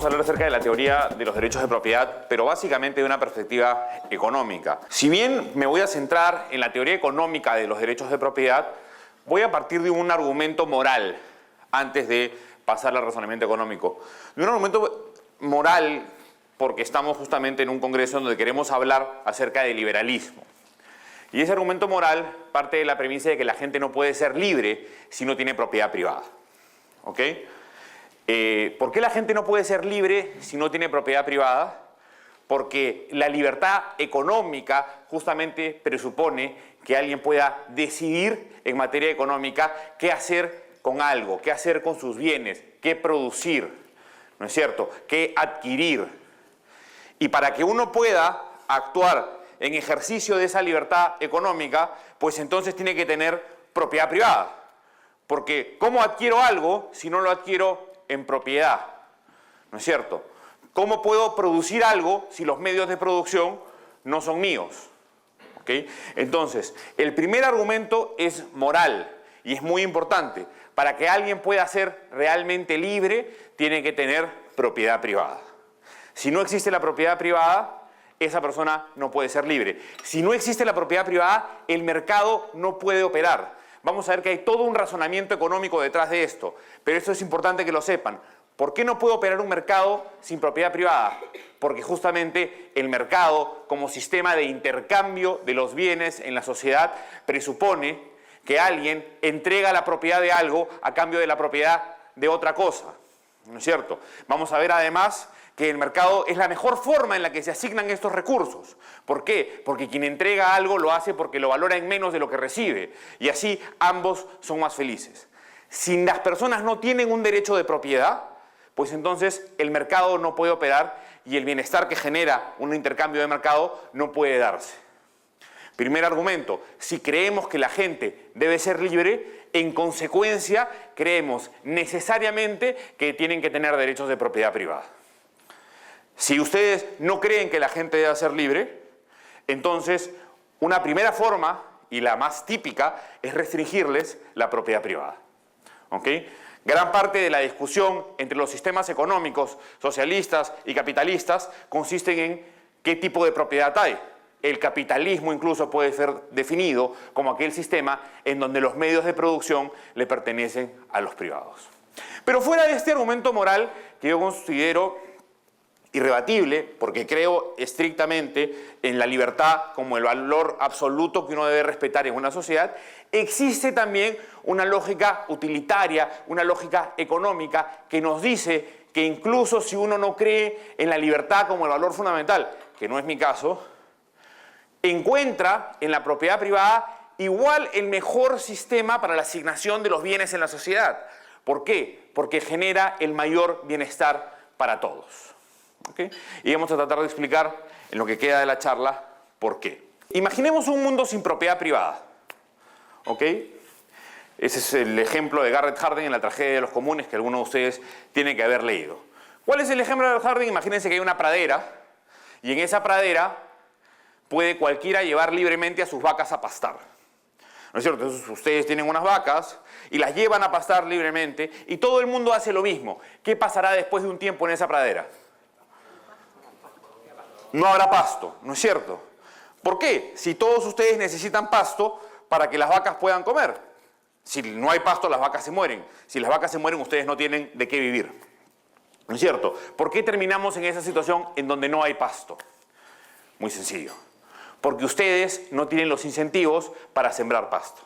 vamos a hablar acerca de la teoría de los derechos de propiedad, pero básicamente de una perspectiva económica. Si bien me voy a centrar en la teoría económica de los derechos de propiedad, voy a partir de un argumento moral antes de pasar al razonamiento económico. De un argumento moral porque estamos justamente en un congreso donde queremos hablar acerca del liberalismo. Y ese argumento moral parte de la premisa de que la gente no puede ser libre si no tiene propiedad privada. ¿Ok? ¿Por qué la gente no puede ser libre si no tiene propiedad privada? Porque la libertad económica justamente presupone que alguien pueda decidir en materia económica qué hacer con algo, qué hacer con sus bienes, qué producir, ¿no es cierto?, qué adquirir. Y para que uno pueda actuar en ejercicio de esa libertad económica, pues entonces tiene que tener propiedad privada. Porque ¿cómo adquiero algo si no lo adquiero en propiedad? ¿No es cierto? ¿Cómo puedo producir algo si los medios de producción no son míos? ¿Ok? Entonces, el primer argumento es moral y es muy importante. Para que alguien pueda ser realmente libre, tiene que tener propiedad privada. Si no existe la propiedad privada, esa persona no puede ser libre. Si no existe la propiedad privada, el mercado no puede operar. Vamos a ver que hay todo un razonamiento económico detrás de esto, pero esto es importante que lo sepan. ¿Por qué no puede operar un mercado sin propiedad privada? Porque justamente el mercado, como sistema de intercambio de los bienes en la sociedad, presupone que alguien entrega la propiedad de algo a cambio de la propiedad de otra cosa. ¿No es cierto? Vamos a ver además que el mercado es la mejor forma en la que se asignan estos recursos. ¿Por qué? Porque quien entrega algo lo hace porque lo valora en menos de lo que recibe. Y así ambos son más felices. Si las personas no tienen un derecho de propiedad, pues entonces el mercado no puede operar y el bienestar que genera un intercambio de mercado no puede darse. Primer argumento, si creemos que la gente debe ser libre, en consecuencia creemos necesariamente que tienen que tener derechos de propiedad privada. Si ustedes no creen que la gente debe ser libre, entonces una primera forma, y la más típica, es restringirles la propiedad privada. ¿Ok? Gran parte de la discusión entre los sistemas económicos socialistas y capitalistas consisten en qué tipo de propiedad hay. El capitalismo incluso puede ser definido como aquel sistema en donde los medios de producción le pertenecen a los privados. Pero fuera de este argumento moral que yo considero irrebatible, porque creo estrictamente en la libertad como el valor absoluto que uno debe respetar en una sociedad, existe también una lógica utilitaria, una lógica económica que nos dice que incluso si uno no cree en la libertad como el valor fundamental, que no es mi caso, encuentra en la propiedad privada igual el mejor sistema para la asignación de los bienes en la sociedad. ¿Por qué? Porque genera el mayor bienestar para todos. ¿Okay? Y vamos a tratar de explicar en lo que queda de la charla por qué. Imaginemos un mundo sin propiedad privada. ¿Ok? Ese es el ejemplo de Garrett Hardin en la tragedia de los comunes que algunos de ustedes tienen que haber leído. ¿Cuál es el ejemplo de Hardin? Imagínense que hay una pradera y en esa pradera puede cualquiera llevar libremente a sus vacas a pastar. ¿No es cierto? Entonces ustedes tienen unas vacas y las llevan a pastar libremente y todo el mundo hace lo mismo. ¿Qué pasará después de un tiempo en esa pradera? No habrá pasto, ¿no es cierto? ¿Por qué? Si todos ustedes necesitan pasto para que las vacas puedan comer. Si no hay pasto, las vacas se mueren. Si las vacas se mueren, ustedes no tienen de qué vivir. ¿No es cierto? ¿Por qué terminamos en esa situación en donde no hay pasto? Muy sencillo. Porque ustedes no tienen los incentivos para sembrar pasto.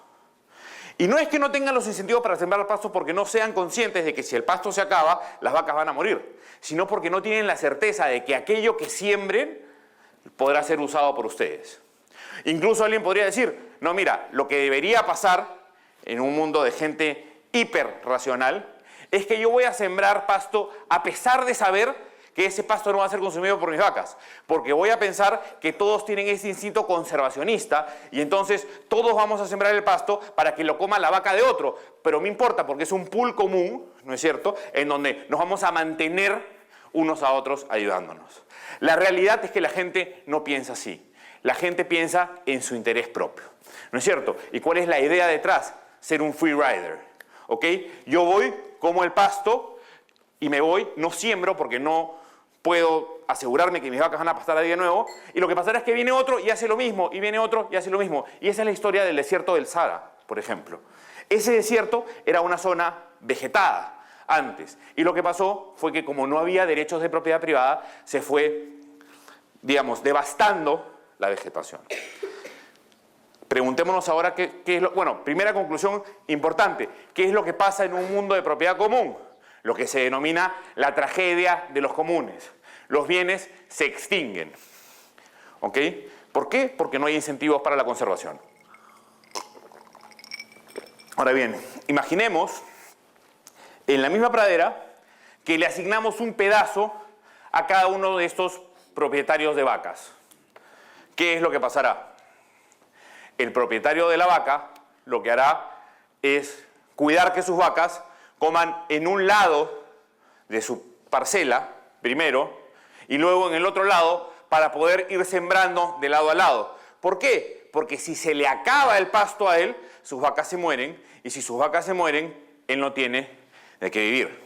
Y no es que no tengan los incentivos para sembrar pasto porque no sean conscientes de que si el pasto se acaba, las vacas van a morir, sino porque no tienen la certeza de que aquello que siembren podrá ser usado por ustedes. Incluso alguien podría decir, no, mira, lo que debería pasar en un mundo de gente hiperracional es que yo voy a sembrar pasto a pesar de saber que ese pasto no va a ser consumido por mis vacas, porque voy a pensar que todos tienen ese instinto conservacionista y entonces todos vamos a sembrar el pasto para que lo coma la vaca de otro, pero me importa porque es un pool común, ¿no es cierto?, en donde nos vamos a mantener unos a otros ayudándonos. La realidad es que la gente no piensa así, la gente piensa en su interés propio, ¿no es cierto? ¿Y cuál es la idea detrás? Ser un free rider, ¿ok? Yo voy, como el pasto, y me voy, no siembro porque no puedo asegurarme que mis vacas van a pastar ahí de nuevo, y lo que pasará es que viene otro y hace lo mismo, y viene otro y hace lo mismo. Y esa es la historia del desierto del Sahara, por ejemplo. Ese desierto era una zona vegetada antes, y lo que pasó fue que como no había derechos de propiedad privada, se fue, digamos, devastando la vegetación. Preguntémonos ahora qué es lo... Bueno, primera conclusión importante, ¿qué es lo que pasa en un mundo de propiedad común? Lo que se denomina la tragedia de los comunes. Los bienes se extinguen. ¿Ok? ¿Por qué? Porque no hay incentivos para la conservación. Ahora bien, imaginemos en la misma pradera que le asignamos un pedazo a cada uno de estos propietarios de vacas. ¿Qué es lo que pasará? El propietario de la vaca lo que hará es cuidar que sus vacas coman en un lado de su parcela, primero, y luego en el otro lado para poder ir sembrando de lado a lado. ¿Por qué? Porque si se le acaba el pasto a él, sus vacas se mueren, y si sus vacas se mueren, él no tiene de qué vivir.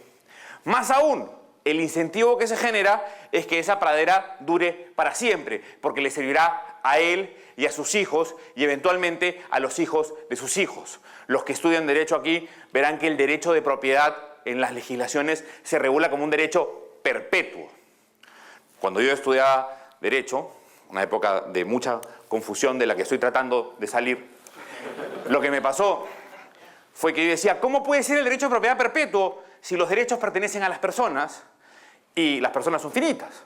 Más aún, el incentivo que se genera es que esa pradera dure para siempre, porque le servirá a él y a sus hijos y eventualmente a los hijos de sus hijos. Los que estudian derecho aquí verán que el derecho de propiedad en las legislaciones se regula como un derecho perpetuo. Cuando yo estudiaba derecho, una época de mucha confusión de la que estoy tratando de salir, lo que me pasó fue que yo decía, ¿cómo puede ser el derecho de propiedad perpetuo si los derechos pertenecen a las personas y las personas son finitas?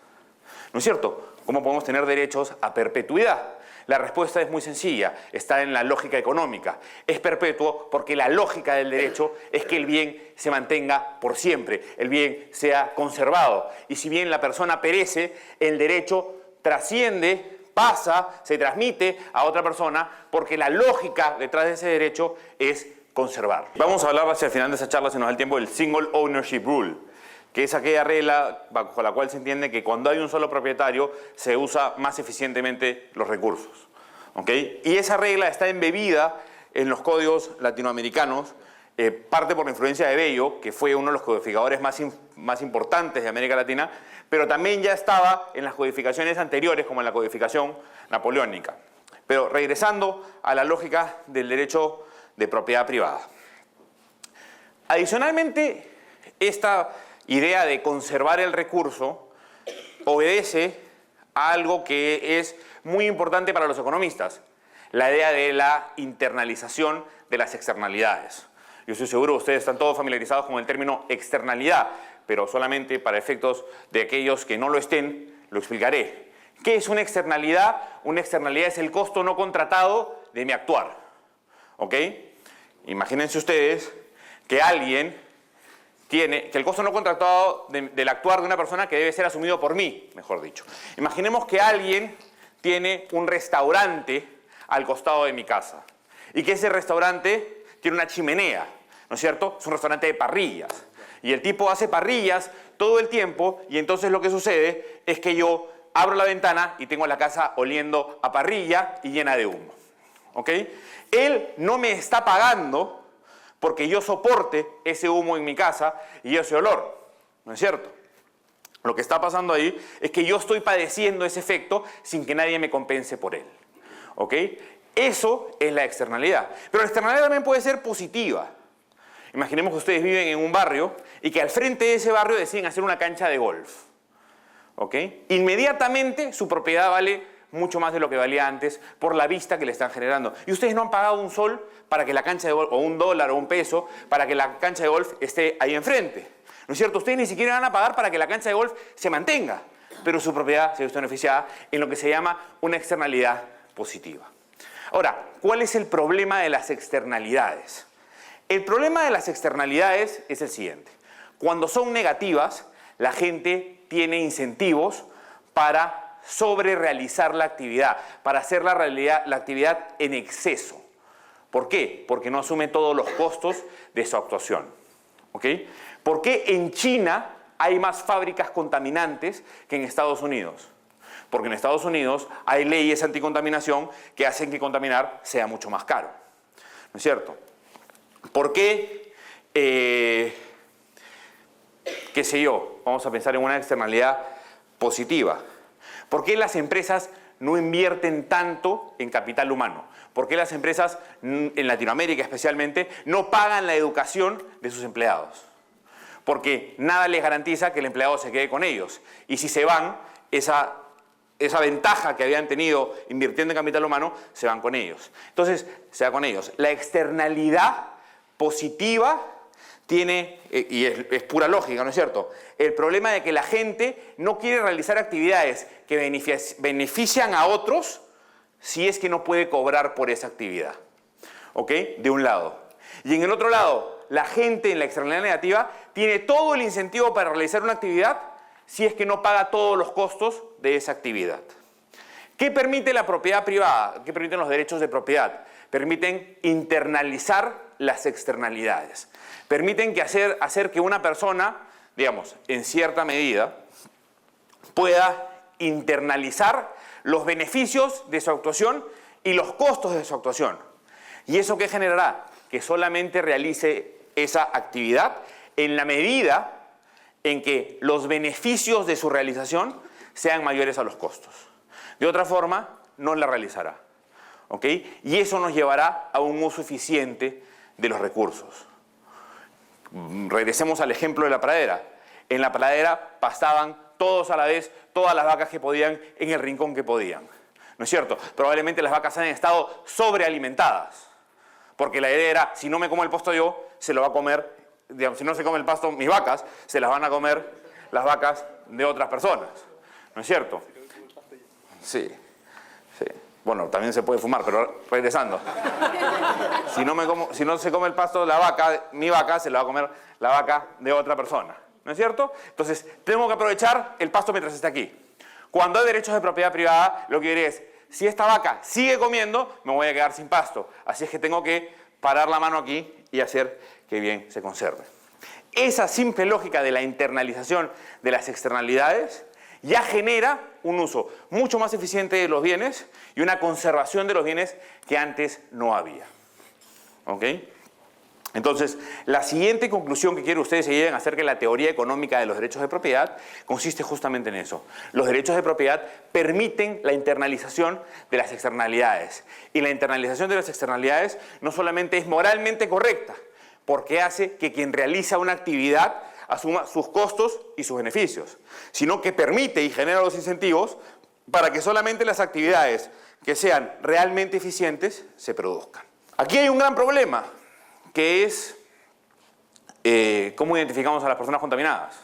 ¿No es cierto? ¿Cómo podemos tener derechos a perpetuidad? La respuesta es muy sencilla, está en la lógica económica. Es perpetuo porque la lógica del derecho es que el bien se mantenga por siempre, el bien sea conservado. Y si bien la persona perece, el derecho trasciende, pasa, se transmite a otra persona porque la lógica detrás de ese derecho es conservar. Vamos a hablar hacia el final de esa charla, si nos da el tiempo, del Single Ownership Rule, que es aquella regla bajo la cual se entiende que cuando hay un solo propietario se usa más eficientemente los recursos. ¿Ok? Y esa regla está embebida en los códigos latinoamericanos, parte por la influencia de Bello, que fue uno de los codificadores más importantes de América Latina, pero también ya estaba en las codificaciones anteriores, como en la codificación napoleónica. Pero regresando a la lógica del derecho de propiedad privada. Adicionalmente, esta idea de conservar el recurso obedece a algo que es muy importante para los economistas, la idea de la internalización de las externalidades. Yo estoy seguro que ustedes están todos familiarizados con el término externalidad, pero solamente para efectos de aquellos que no lo estén, lo explicaré. ¿Qué es una externalidad? Una externalidad es el costo no contratado de mi actuar. ¿Ok? Imagínense ustedes que alguien que el costo no contratado del actuar de una persona que debe ser asumido por mí, mejor dicho. Imaginemos que alguien tiene un restaurante al costado de mi casa y que ese restaurante tiene una chimenea, ¿no es cierto? Es un restaurante de parrillas y el tipo hace parrillas todo el tiempo y entonces lo que sucede es que yo abro la ventana y tengo la casa oliendo a parrilla y llena de humo. ¿Ok? Él no me está pagando porque yo soporte ese humo en mi casa y ese olor, ¿no es cierto? Lo que está pasando ahí es que yo estoy padeciendo ese efecto sin que nadie me compense por él, ¿ok? Eso es la externalidad. Pero la externalidad también puede ser positiva. Imaginemos que ustedes viven en un barrio y que al frente de ese barrio deciden hacer una cancha de golf, ¿ok? Inmediatamente su propiedad vale mucho más de lo que valía antes por la vista que le están generando. Y ustedes no han pagado un sol para que la cancha de golf, o $1 o $1, para que la cancha de golf esté ahí enfrente. ¿No es cierto? Ustedes ni siquiera van a pagar para que la cancha de golf se mantenga, pero su propiedad se ve beneficiada en lo que se llama una externalidad positiva. Ahora, ¿cuál es el problema de las externalidades? El problema de las externalidades es el siguiente. Cuando son negativas, la gente tiene incentivos para sobre realizar la actividad, para hacer la actividad en exceso. ¿Por qué? Porque no asume todos los costos de su actuación. ¿Ok? ¿Por qué en China hay más fábricas contaminantes que en Estados Unidos? Porque en Estados Unidos hay leyes anticontaminación que hacen que contaminar sea mucho más caro. ¿No es cierto? ¿Por qué qué sé yo, vamos a pensar en una externalidad positiva. ¿Por qué las empresas no invierten tanto en capital humano? ¿Por qué las empresas, en Latinoamérica especialmente, no pagan la educación de sus empleados? Porque nada les garantiza que el empleado se quede con ellos. Y si se van, esa ventaja que habían tenido invirtiendo en capital humano, se van con ellos. Entonces, se va con ellos. La externalidad positiva tiene, y es pura lógica, ¿no es cierto?, el problema de que la gente no quiere realizar actividades que benefician a otros si es que no puede cobrar por esa actividad. ¿Ok? De un lado. Y en el otro lado, la gente en la externalidad negativa tiene todo el incentivo para realizar una actividad si es que no paga todos los costos de esa actividad. ¿Qué permite la propiedad privada? ¿Qué permiten los derechos de propiedad? Permiten internalizar las externalidades. Permiten hacer que una persona, digamos, en cierta medida, pueda internalizar los beneficios de su actuación y los costos de su actuación. ¿Y eso qué generará? Que solamente realice esa actividad en la medida en que los beneficios de su realización sean mayores a los costos. De otra forma, no la realizará. ¿Ok? Y eso nos llevará a un uso eficiente de los recursos. Regresemos al ejemplo de la pradera. En la pradera pastaban todos a la vez, todas las vacas que podían en el rincón que podían. ¿No es cierto? Probablemente las vacas han estado sobrealimentadas. Porque la idea era, si no me como el pasto yo, se lo va a comer, digamos, si no se come el pasto mis vacas, se las van a comer las vacas de otras personas. ¿No es cierto? Sí. Bueno, también se puede fumar, pero regresando. Si no se come el pasto de la vaca, mi vaca, se la va a comer la vaca de otra persona. ¿No es cierto? Entonces, tengo que aprovechar el pasto mientras esté aquí. Cuando hay derechos de propiedad privada, lo que diré es, si esta vaca sigue comiendo, me voy a quedar sin pasto. Así es que tengo que parar la mano aquí y hacer que bien se conserve. Esa simple lógica de la internalización de las externalidades ya genera un uso mucho más eficiente de los bienes y una conservación de los bienes que antes no había. ¿Ok? Entonces, la siguiente conclusión que quiero que ustedes se lleven acerca de la teoría económica de los derechos de propiedad consiste justamente en eso. Los derechos de propiedad permiten la internalización de las externalidades. Y la internalización de las externalidades no solamente es moralmente correcta, porque hace que quien realiza una actividad asuma sus costos y sus beneficios, sino que permite y genera los incentivos para que solamente las actividades que sean realmente eficientes se produzcan. Aquí hay un gran problema, que es cómo identificamos a las personas contaminadas.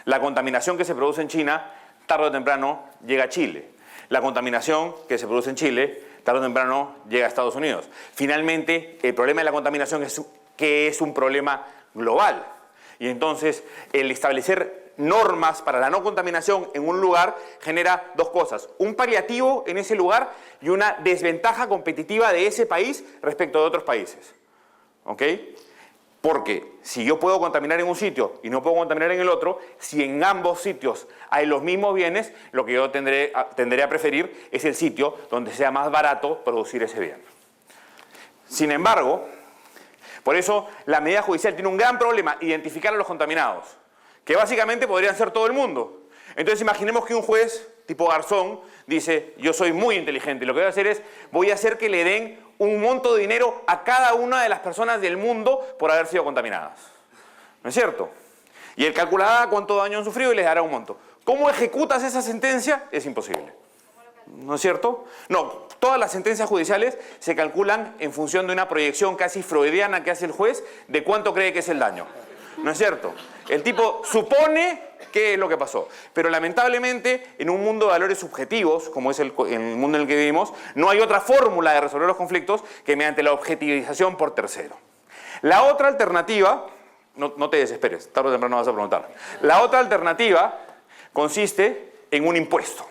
La contaminación que se produce en China, tarde o temprano, llega a Chile. La contaminación que se produce en Chile, tarde o temprano, llega a Estados Unidos. Finalmente, el problema de la contaminación es que es un problema global. Y entonces, el establecer normas para la no contaminación en un lugar genera dos cosas. Un paliativo en ese lugar y una desventaja competitiva de ese país respecto de otros países. ¿Ok? Porque si yo puedo contaminar en un sitio y no puedo contaminar en el otro, si en ambos sitios hay los mismos bienes, lo que yo tenderé a preferir es el sitio donde sea más barato producir ese bien. Sin embargo, por eso la medida judicial tiene un gran problema, identificar a los contaminados, que básicamente podrían ser todo el mundo. Entonces imaginemos que un juez tipo Garzón dice, yo soy muy inteligente y lo que voy a hacer es, voy a hacer que le den un monto de dinero a cada una de las personas del mundo por haber sido contaminadas. ¿No es cierto? Y él calculará cuánto daño han sufrido y les dará un monto. ¿Cómo ejecutas esa sentencia? Es imposible. ¿No es cierto? No, todas las sentencias judiciales se calculan en función de una proyección casi freudiana que hace el juez de cuánto cree que es el daño. ¿No es cierto? El tipo supone qué es lo que pasó. Pero lamentablemente, en un mundo de valores subjetivos, como es el mundo en el que vivimos, no hay otra fórmula de resolver los conflictos que mediante la objetivización por tercero. La otra alternativa, no te desesperes, tarde o temprano vas a preguntar. La otra alternativa consiste en un impuesto.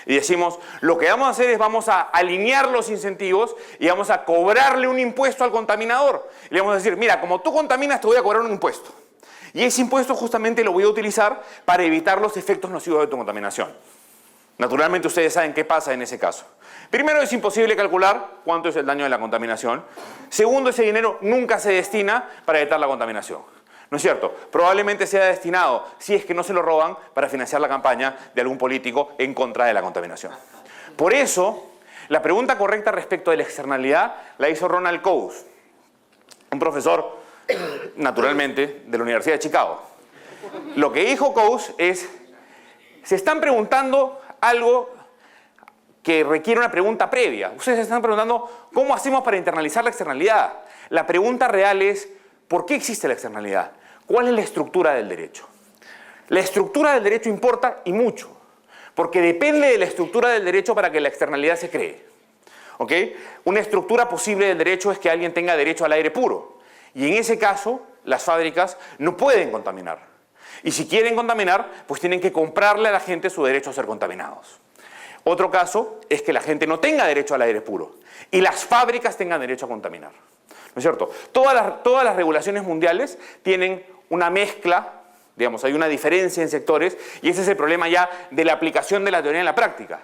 Y decimos, lo que vamos a hacer es vamos a alinear los incentivos y vamos a cobrarle un impuesto al contaminador. Y le vamos a decir, mira, como tú contaminas te voy a cobrar un impuesto. Y ese impuesto justamente lo voy a utilizar para evitar los efectos nocivos de tu contaminación. Naturalmente ustedes saben qué pasa en ese caso. Primero, es imposible calcular cuánto es el daño de la contaminación. Segundo, ese dinero nunca se destina para evitar la contaminación. ¿no es cierto? Probablemente sea destinado, si es que no se lo roban, para financiar la campaña de algún político en contra de la contaminación. Por eso, la pregunta correcta respecto de la externalidad la hizo Ronald Coase, un profesor, naturalmente, de la Universidad de Chicago. Lo que dijo Coase es, se están preguntando algo que requiere una pregunta previa. Ustedes se están preguntando, ¿cómo hacemos para internalizar la externalidad? La pregunta real es, ¿por qué existe la externalidad? ¿Cuál es la estructura del derecho? La estructura del derecho importa y mucho, porque depende de la estructura del derecho para que la externalidad se cree. ¿Ok? Una estructura posible del derecho es que alguien tenga derecho al aire puro. Y en ese caso, las fábricas no pueden contaminar. Y si quieren contaminar, pues tienen que comprarle a la gente su derecho a ser contaminados. Otro caso es que la gente no tenga derecho al aire puro y las fábricas tengan derecho a contaminar. ¿No es cierto? Todas las regulaciones mundiales tienen una mezcla, digamos, hay una diferencia en sectores y ese es el problema ya de la aplicación de la teoría en la práctica.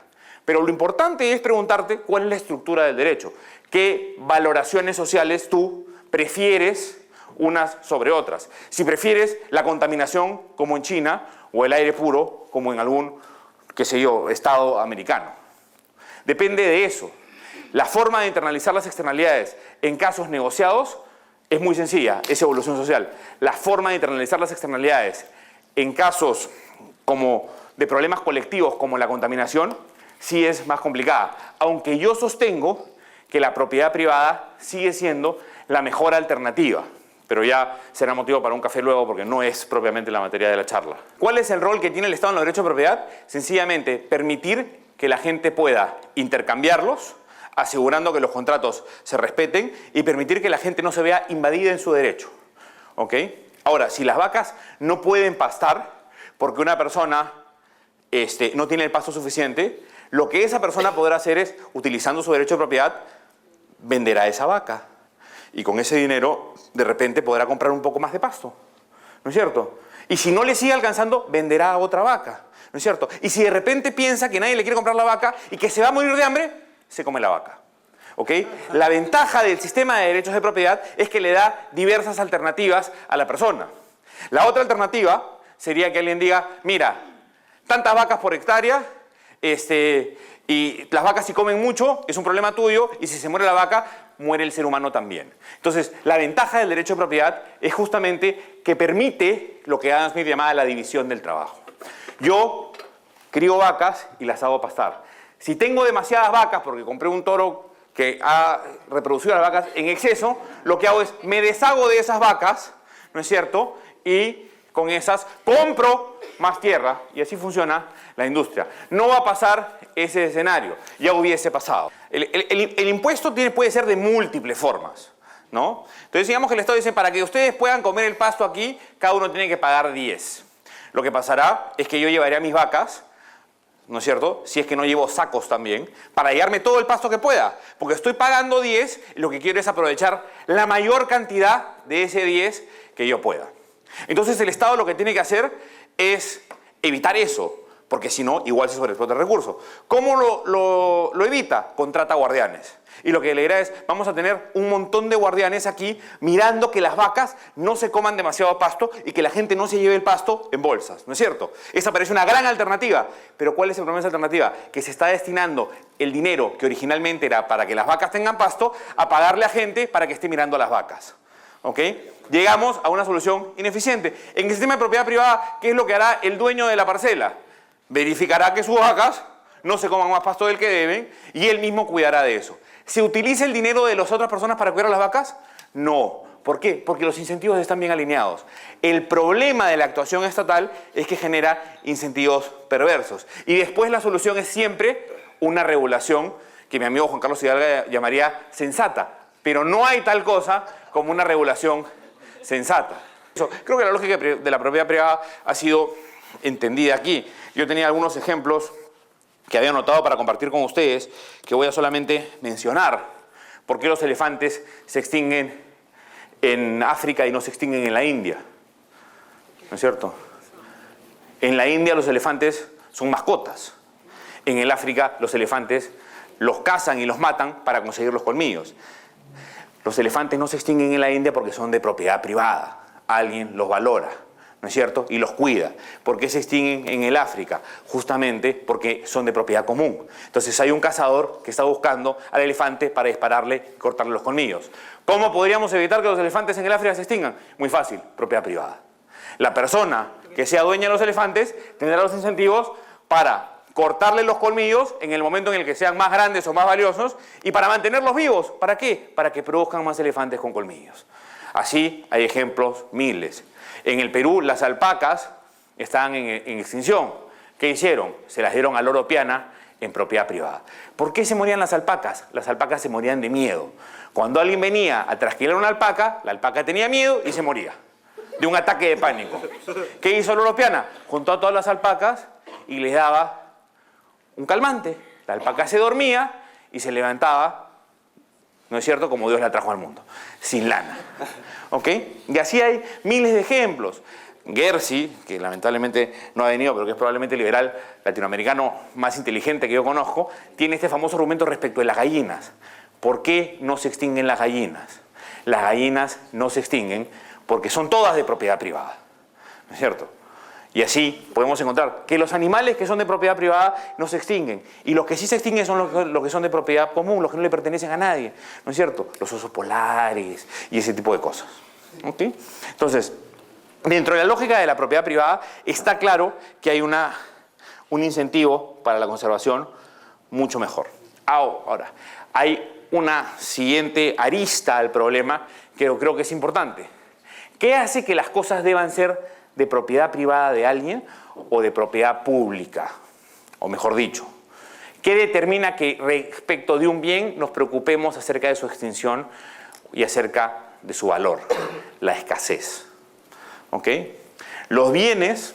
Pero lo importante es preguntarte cuál es la estructura del derecho, qué valoraciones sociales tú prefieres unas sobre otras. Si prefieres la contaminación como en China o el aire puro como en algún, qué sé yo, estado americano. Depende de eso. La forma de internalizar las externalidades en casos negociados es muy sencilla, es evolución social. La forma de internalizar las externalidades en casos como de problemas colectivos como la contaminación sí es más complicada, aunque yo sostengo que la propiedad privada sigue siendo la mejor alternativa. Pero ya será motivo para un café luego porque no es propiamente la materia de la charla. ¿Cuál es el rol que tiene el Estado en los derechos de propiedad? Sencillamente permitir que la gente pueda intercambiarlos, asegurando que los contratos se respeten y permitir que la gente no se vea invadida en su derecho. ¿Ok? Ahora, si las vacas no pueden pastar porque una persona no tiene el pasto suficiente, lo que esa persona podrá hacer es, utilizando su derecho de propiedad, vender a esa vaca. Y con ese dinero, de repente, podrá comprar un poco más de pasto. ¿No es cierto? Y si no le sigue alcanzando, venderá a otra vaca. ¿No es cierto? Y si de repente piensa que nadie le quiere comprar la vaca y que se va a morir de hambre, se come la vaca. ¿Ok? La ventaja del sistema de derechos de propiedad es que le da diversas alternativas a la persona. La otra alternativa sería que alguien diga, mira, tantas vacas por hectárea, y las vacas si comen mucho es un problema tuyo y si se muere la vaca, muere el ser humano también. Entonces, la ventaja del derecho de propiedad es justamente que permite lo que Adam Smith llamaba la división del trabajo. Yo crío vacas y las hago pastar. Si tengo demasiadas vacas porque compré un toro que ha reproducido a las vacas en exceso, lo que hago es me deshago de esas vacas, ¿no es cierto? Y con esas compro más tierra y así funciona la industria. No va a pasar ese escenario, ya hubiese pasado. El impuesto puede ser de múltiples formas, ¿no? Entonces digamos que el Estado dice, para que ustedes puedan comer el pasto aquí, cada uno tiene que pagar 10. Lo que pasará es que yo llevaré a mis vacas, ¿no es cierto? Si es que no llevo sacos también, para llevarme todo el pasto que pueda. Porque estoy pagando 10, lo que quiero es aprovechar la mayor cantidad de ese 10 que yo pueda. Entonces el Estado lo que tiene que hacer es evitar eso, porque si no, igual se sobreexplota el recurso. ¿Cómo lo evita? Contrata guardianes. Y lo que le dirá es, vamos a tener un montón de guardianes aquí mirando que las vacas no se coman demasiado pasto y que la gente no se lleve el pasto en bolsas, ¿no es cierto? Esa parece una gran alternativa, pero ¿cuál es el problema de esa alternativa? Que se está destinando el dinero que originalmente era para que las vacas tengan pasto a pagarle a gente para que esté mirando a las vacas. ¿Ok? Llegamos a una solución ineficiente. En el sistema de propiedad privada, ¿qué es lo que hará el dueño de la parcela? Verificará que sus vacas no se coman más pasto del que deben y él mismo cuidará de eso. ¿Se utiliza el dinero de las otras personas para cuidar a las vacas? No. ¿Por qué? Porque los incentivos están bien alineados. El problema de la actuación estatal es que genera incentivos perversos. Y después la solución es siempre una regulación que mi amigo Juan Carlos Hidalgo llamaría sensata. Pero no hay tal cosa como una regulación sensata. Creo que la lógica de la propiedad privada ha sido entendida aquí. Yo tenía algunos ejemplos que había anotado para compartir con ustedes, que voy a solamente mencionar. ¿Por qué los elefantes se extinguen en África y no se extinguen en la India? ¿No es cierto? En la India los elefantes son mascotas. En el África los elefantes los cazan y los matan para conseguir los colmillos. Los elefantes no se extinguen en la India porque son de propiedad privada. alguien los valora, ¿no es cierto? Y los cuida. ¿Por qué se extinguen en el África? Justamente porque son de propiedad común. Entonces hay un cazador que está buscando al elefante para dispararle y cortarle los colmillos. ¿Cómo podríamos evitar que los elefantes en el África se extingan? Muy fácil, propiedad privada. La persona que sea dueña de los elefantes tendrá los incentivos para cortarle los colmillos en el momento en el que sean más grandes o más valiosos y para mantenerlos vivos. ¿Para qué? Para que produzcan más elefantes con colmillos. Así hay ejemplos miles. En el Perú las alpacas estaban en extinción. ¿Qué hicieron? Se las dieron al loro piana en propiedad privada. ¿Por qué se morían las alpacas? Las alpacas se morían de miedo. Cuando alguien venía a trasquilar una alpaca, la alpaca tenía miedo y se moría de un ataque de pánico. ¿Qué hizo el loro piana? Juntó a todas las alpacas y les daba un calmante. La alpaca se dormía y se levantaba, ¿no es cierto?, como Dios la trajo al mundo, sin lana. ¿Ok? Y así hay miles de ejemplos. Gersi, que lamentablemente no ha venido, pero que es probablemente el liberal latinoamericano más inteligente que yo conozco, tiene este famoso argumento respecto de las gallinas. ¿Por qué no se extinguen las gallinas? Las gallinas no se extinguen porque son todas de propiedad privada, ¿no es cierto? Y así podemos encontrar que los animales que son de propiedad privada no se extinguen. Y los que sí se extinguen son los que son de propiedad común, los que no le pertenecen a nadie, ¿no es cierto? Los osos polares y ese tipo de cosas. ¿Ok? Entonces, dentro de la lógica de la propiedad privada está claro que hay un incentivo para la conservación mucho mejor. Ahora, hay una siguiente arista al problema que yo creo que es importante. ¿Qué hace que las cosas deban ser de propiedad privada de alguien o de propiedad pública? O mejor dicho, ¿qué determina que respecto de un bien nos preocupemos acerca de su extinción y acerca de su valor? La escasez. ¿Ok? Los bienes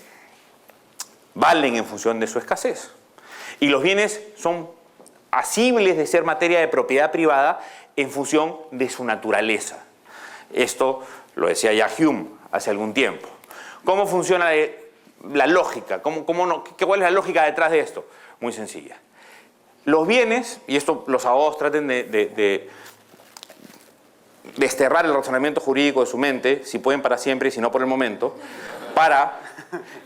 valen en función de su escasez. Y los bienes son asibles de ser materia de propiedad privada en función de su naturaleza. Esto lo decía ya Hume hace algún tiempo. ¿Cómo funciona la lógica? ¿Cuál es la lógica detrás de esto? Muy sencilla. Los bienes, y esto los abogados traten de desterrar el razonamiento jurídico de su mente, si pueden para siempre y si no por el momento, para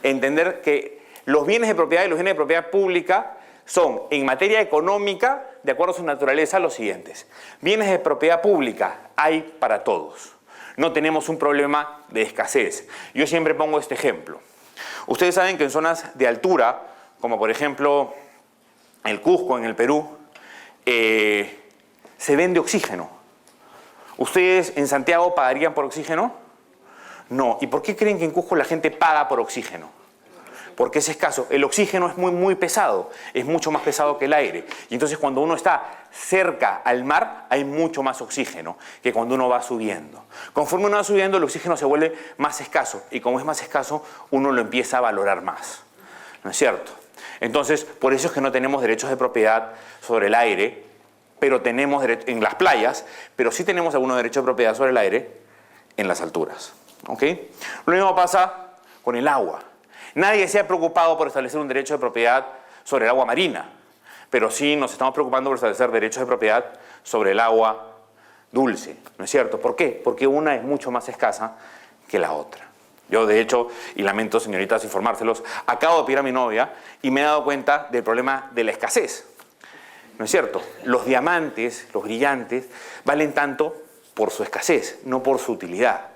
entender que los bienes de propiedad y los bienes de propiedad pública son, en materia económica, de acuerdo a su naturaleza, los siguientes. Bienes de propiedad pública hay para todos. No tenemos un problema de escasez. Yo siempre pongo este ejemplo. Ustedes saben que en zonas de altura, como por ejemplo el Cusco en el Perú, se vende oxígeno. ¿Ustedes en Santiago pagarían por oxígeno? No. ¿Y por qué creen que en Cusco la gente paga por oxígeno? Porque es escaso. El oxígeno es muy pesado, es mucho más pesado que el aire. Y entonces cuando uno está cerca al mar hay mucho más oxígeno que cuando uno va subiendo. Conforme uno va subiendo el oxígeno se vuelve más escaso y como es más escaso uno lo empieza a valorar más. ¿No es cierto? Entonces por eso es que no tenemos derechos de propiedad sobre el aire, pero tenemos en las playas, pero sí tenemos algunos derechos de propiedad sobre el aire en las alturas. ¿Ok? Lo mismo pasa con el agua. Nadie se ha preocupado por establecer un derecho de propiedad sobre el agua marina, pero sí nos estamos preocupando por establecer derechos de propiedad sobre el agua dulce, ¿no es cierto? ¿Por qué? Porque una es mucho más escasa que la otra. Yo, de hecho, y lamento, señoritas, informárselos, acabo de pedir a mi novia y me he dado cuenta del problema de la escasez, ¿no es cierto? Los diamantes, los brillantes, valen tanto por su escasez, no por su utilidad.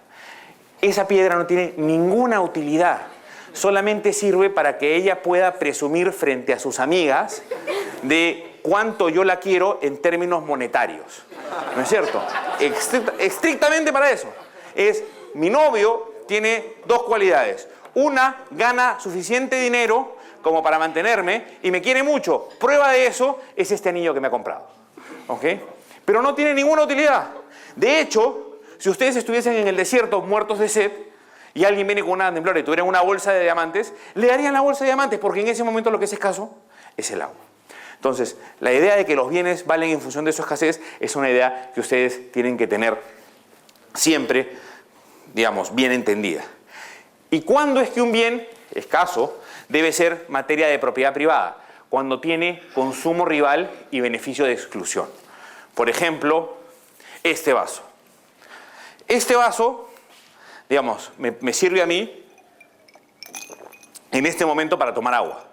Esa piedra no tiene ninguna utilidad. Solamente sirve para que ella pueda presumir frente a sus amigas de cuánto yo la quiero en términos monetarios. ¿No es cierto? Estrictamente para eso. Mi novio tiene dos cualidades. Una, gana suficiente dinero como para mantenerme y me quiere mucho. Prueba de eso es este anillo que me ha comprado. ¿Ok? Pero no tiene ninguna utilidad. De hecho, si ustedes estuviesen en el desierto muertos de sed, y alguien viene con una temblora y tuviera una bolsa de diamantes, le darían la bolsa de diamantes, porque en ese momento lo que es escaso es el agua. Entonces, la idea de que los bienes valen en función de su escasez es una idea que ustedes tienen que tener siempre, digamos, bien entendida. ¿Y cuándo es que un bien escaso debe ser materia de propiedad privada? Cuando tiene consumo rival y beneficio de exclusión. Por ejemplo, este vaso. Este vaso digamos, me sirve a mí en este momento para tomar agua.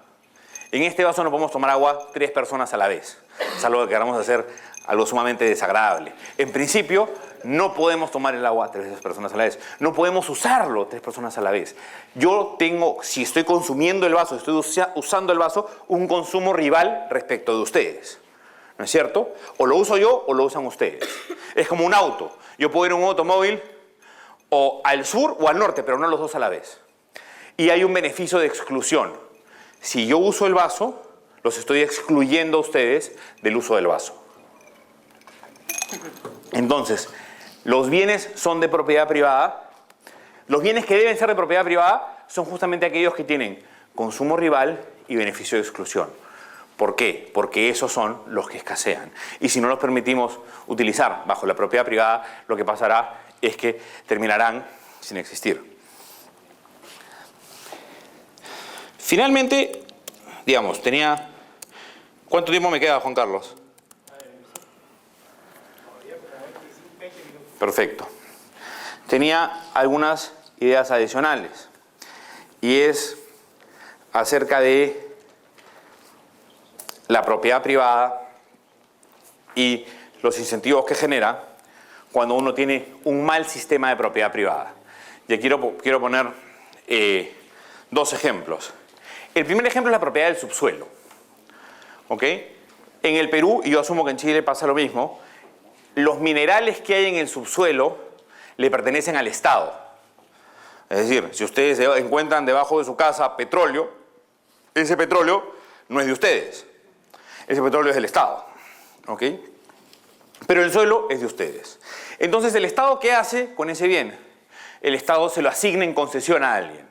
En este vaso no podemos tomar agua 3 personas a la vez, salvo que queramos hacer algo sumamente desagradable. En principio, no podemos tomar el agua 3 personas a la vez. No podemos usarlo 3 personas a la vez. Yo tengo, si estoy consumiendo el vaso, estoy usando el vaso, un consumo rival respecto de ustedes. ¿No es cierto? O lo uso yo o lo usan ustedes. Es como un auto. Yo puedo ir en un automóvil o al sur o al norte, pero no los dos a la vez. Y hay un beneficio de exclusión. Si yo uso el vaso, los estoy excluyendo a ustedes del uso del vaso. Entonces, los bienes son de propiedad privada. Los bienes que deben ser de propiedad privada son justamente aquellos que tienen consumo rival y beneficio de exclusión. ¿Por qué? Porque esos son los que escasean. Y si no los permitimos utilizar bajo la propiedad privada, lo que pasará es que terminarán sin existir. Finalmente, digamos, tenía... ¿Cuánto tiempo me queda, Juan Carlos? Perfecto. Tenía algunas ideas adicionales. Y es acerca de la propiedad privada y los incentivos que genera cuando uno tiene un mal sistema de propiedad privada. Y aquí quiero poner 2 ejemplos. El primer ejemplo es la propiedad del subsuelo. ¿Ok? En el Perú, y yo asumo que en Chile pasa lo mismo, los minerales que hay en el subsuelo le pertenecen al Estado. Es decir, si ustedes encuentran debajo de su casa petróleo, ese petróleo no es de ustedes. Ese petróleo es del Estado. ¿Ok? Pero el suelo es de ustedes. Entonces, ¿el Estado qué hace con ese bien? El Estado se lo asigna en concesión a alguien.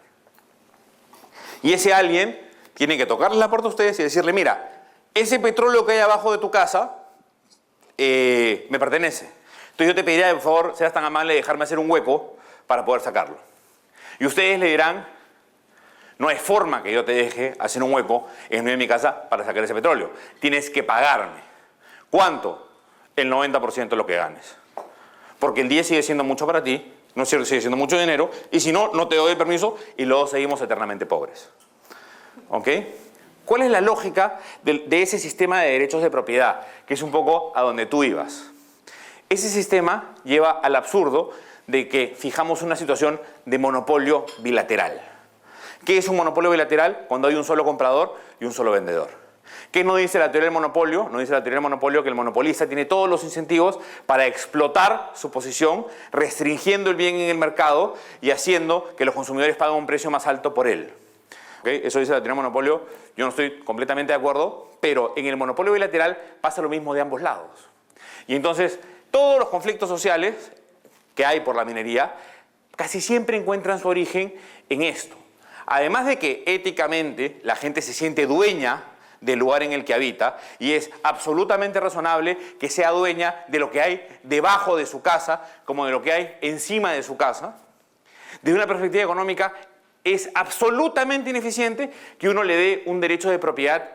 Y ese alguien tiene que tocarle la puerta a ustedes y decirle, mira, ese petróleo que hay abajo de tu casa me pertenece. Entonces yo te pediría, por favor, seas tan amable de dejarme hacer un hueco para poder sacarlo. Y ustedes le dirán, no hay forma que yo te deje hacer un hueco en medio de mi casa para sacar ese petróleo. Tienes que pagarme. ¿Cuánto? El 90% de lo que ganes. Porque el 10 sigue siendo mucho para ti, no es cierto, sigue siendo mucho dinero, y si no, no te doy el permiso y luego seguimos eternamente pobres. ¿Ok? ¿Cuál es la lógica de ese sistema de derechos de propiedad? Que es un poco a donde tú ibas. Ese sistema lleva al absurdo de que fijamos una situación de monopolio bilateral. ¿Qué es un monopolio bilateral? Cuando hay un solo comprador y un solo vendedor. ¿Qué no dice la teoría del monopolio? No dice la teoría del monopolio que el monopolista tiene todos los incentivos para explotar su posición, restringiendo el bien en el mercado y haciendo que los consumidores paguen un precio más alto por él. ¿Okay? Eso dice la teoría del monopolio. Yo no estoy completamente de acuerdo, pero en el monopolio bilateral pasa lo mismo de ambos lados. Y entonces, todos los conflictos sociales que hay por la minería casi siempre encuentran su origen en esto. Además de que éticamente la gente se siente dueña del lugar en el que habita y es absolutamente razonable que sea dueña de lo que hay debajo de su casa como de lo que hay encima de su casa. Desde una perspectiva económica es absolutamente ineficiente que uno le dé un derecho de propiedad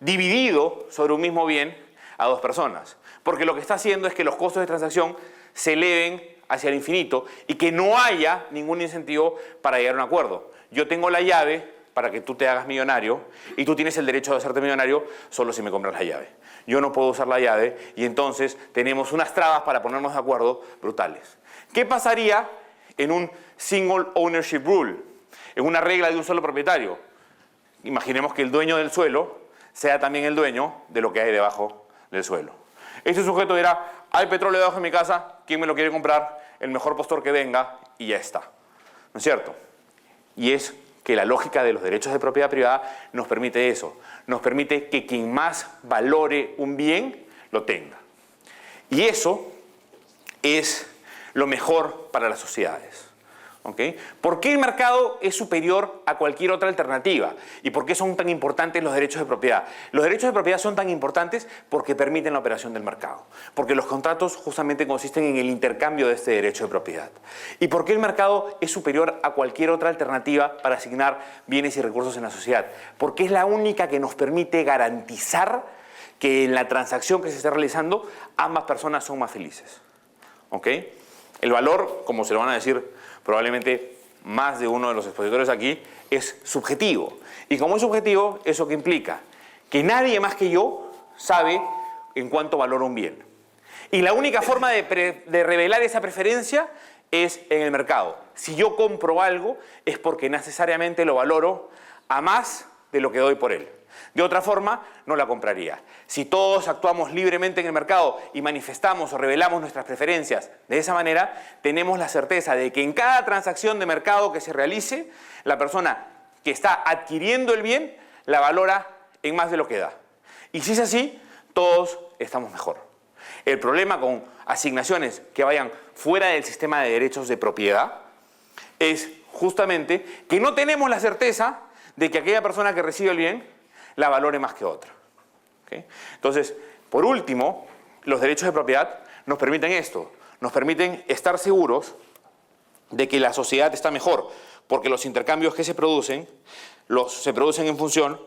dividido sobre un mismo bien a 2 personas, porque lo que está haciendo es que los costos de transacción se eleven hacia el infinito y que no haya ningún incentivo para llegar a un acuerdo. Yo tengo la llave para que tú te hagas millonario y tú tienes el derecho de hacerte millonario solo si me compras la llave. Yo no puedo usar la llave y entonces tenemos unas trabas para ponernos de acuerdo brutales. ¿Qué pasaría en un single ownership rule? En una regla de un solo propietario. Imaginemos que el dueño del suelo sea también el dueño de lo que hay debajo del suelo. Este sujeto dirá, hay petróleo debajo de mi casa, ¿quién me lo quiere comprar? El mejor postor que venga y ya está. ¿No es cierto? Y es que la lógica de los derechos de propiedad privada nos permite eso. Nos permite que quien más valore un bien, lo tenga. Y eso es lo mejor para las sociedades. ¿Okay? ¿Por qué el mercado es superior a cualquier otra alternativa? ¿Y por qué son tan importantes los derechos de propiedad? Los derechos de propiedad son tan importantes porque permiten la operación del mercado. Porque los contratos justamente consisten en el intercambio de este derecho de propiedad. ¿Y por qué el mercado es superior a cualquier otra alternativa para asignar bienes y recursos en la sociedad? Porque es la única que nos permite garantizar que en la transacción que se está realizando ambas personas son más felices. ¿Ok? El valor, como se lo van a decir probablemente más de uno de los expositores aquí, es subjetivo. Y como es subjetivo, ¿eso qué implica? Que nadie más que yo sabe en cuánto valora un bien. Y la única forma de revelar esa preferencia es en el mercado. Si yo compro algo, es porque necesariamente lo valoro a más de lo que doy por él. De otra forma, no la compraría. Si todos actuamos libremente en el mercado y manifestamos o revelamos nuestras preferencias de esa manera, tenemos la certeza de que en cada transacción de mercado que se realice, la persona que está adquiriendo el bien la valora en más de lo que da. Y si es así, todos estamos mejor. El problema con asignaciones que vayan fuera del sistema de derechos de propiedad es justamente que no tenemos la certeza de que aquella persona que recibe el bien la valore más que otra. ¿Okay? Entonces, por último, los derechos de propiedad nos permiten esto, nos permiten estar seguros de que la sociedad está mejor, porque los intercambios que se producen en función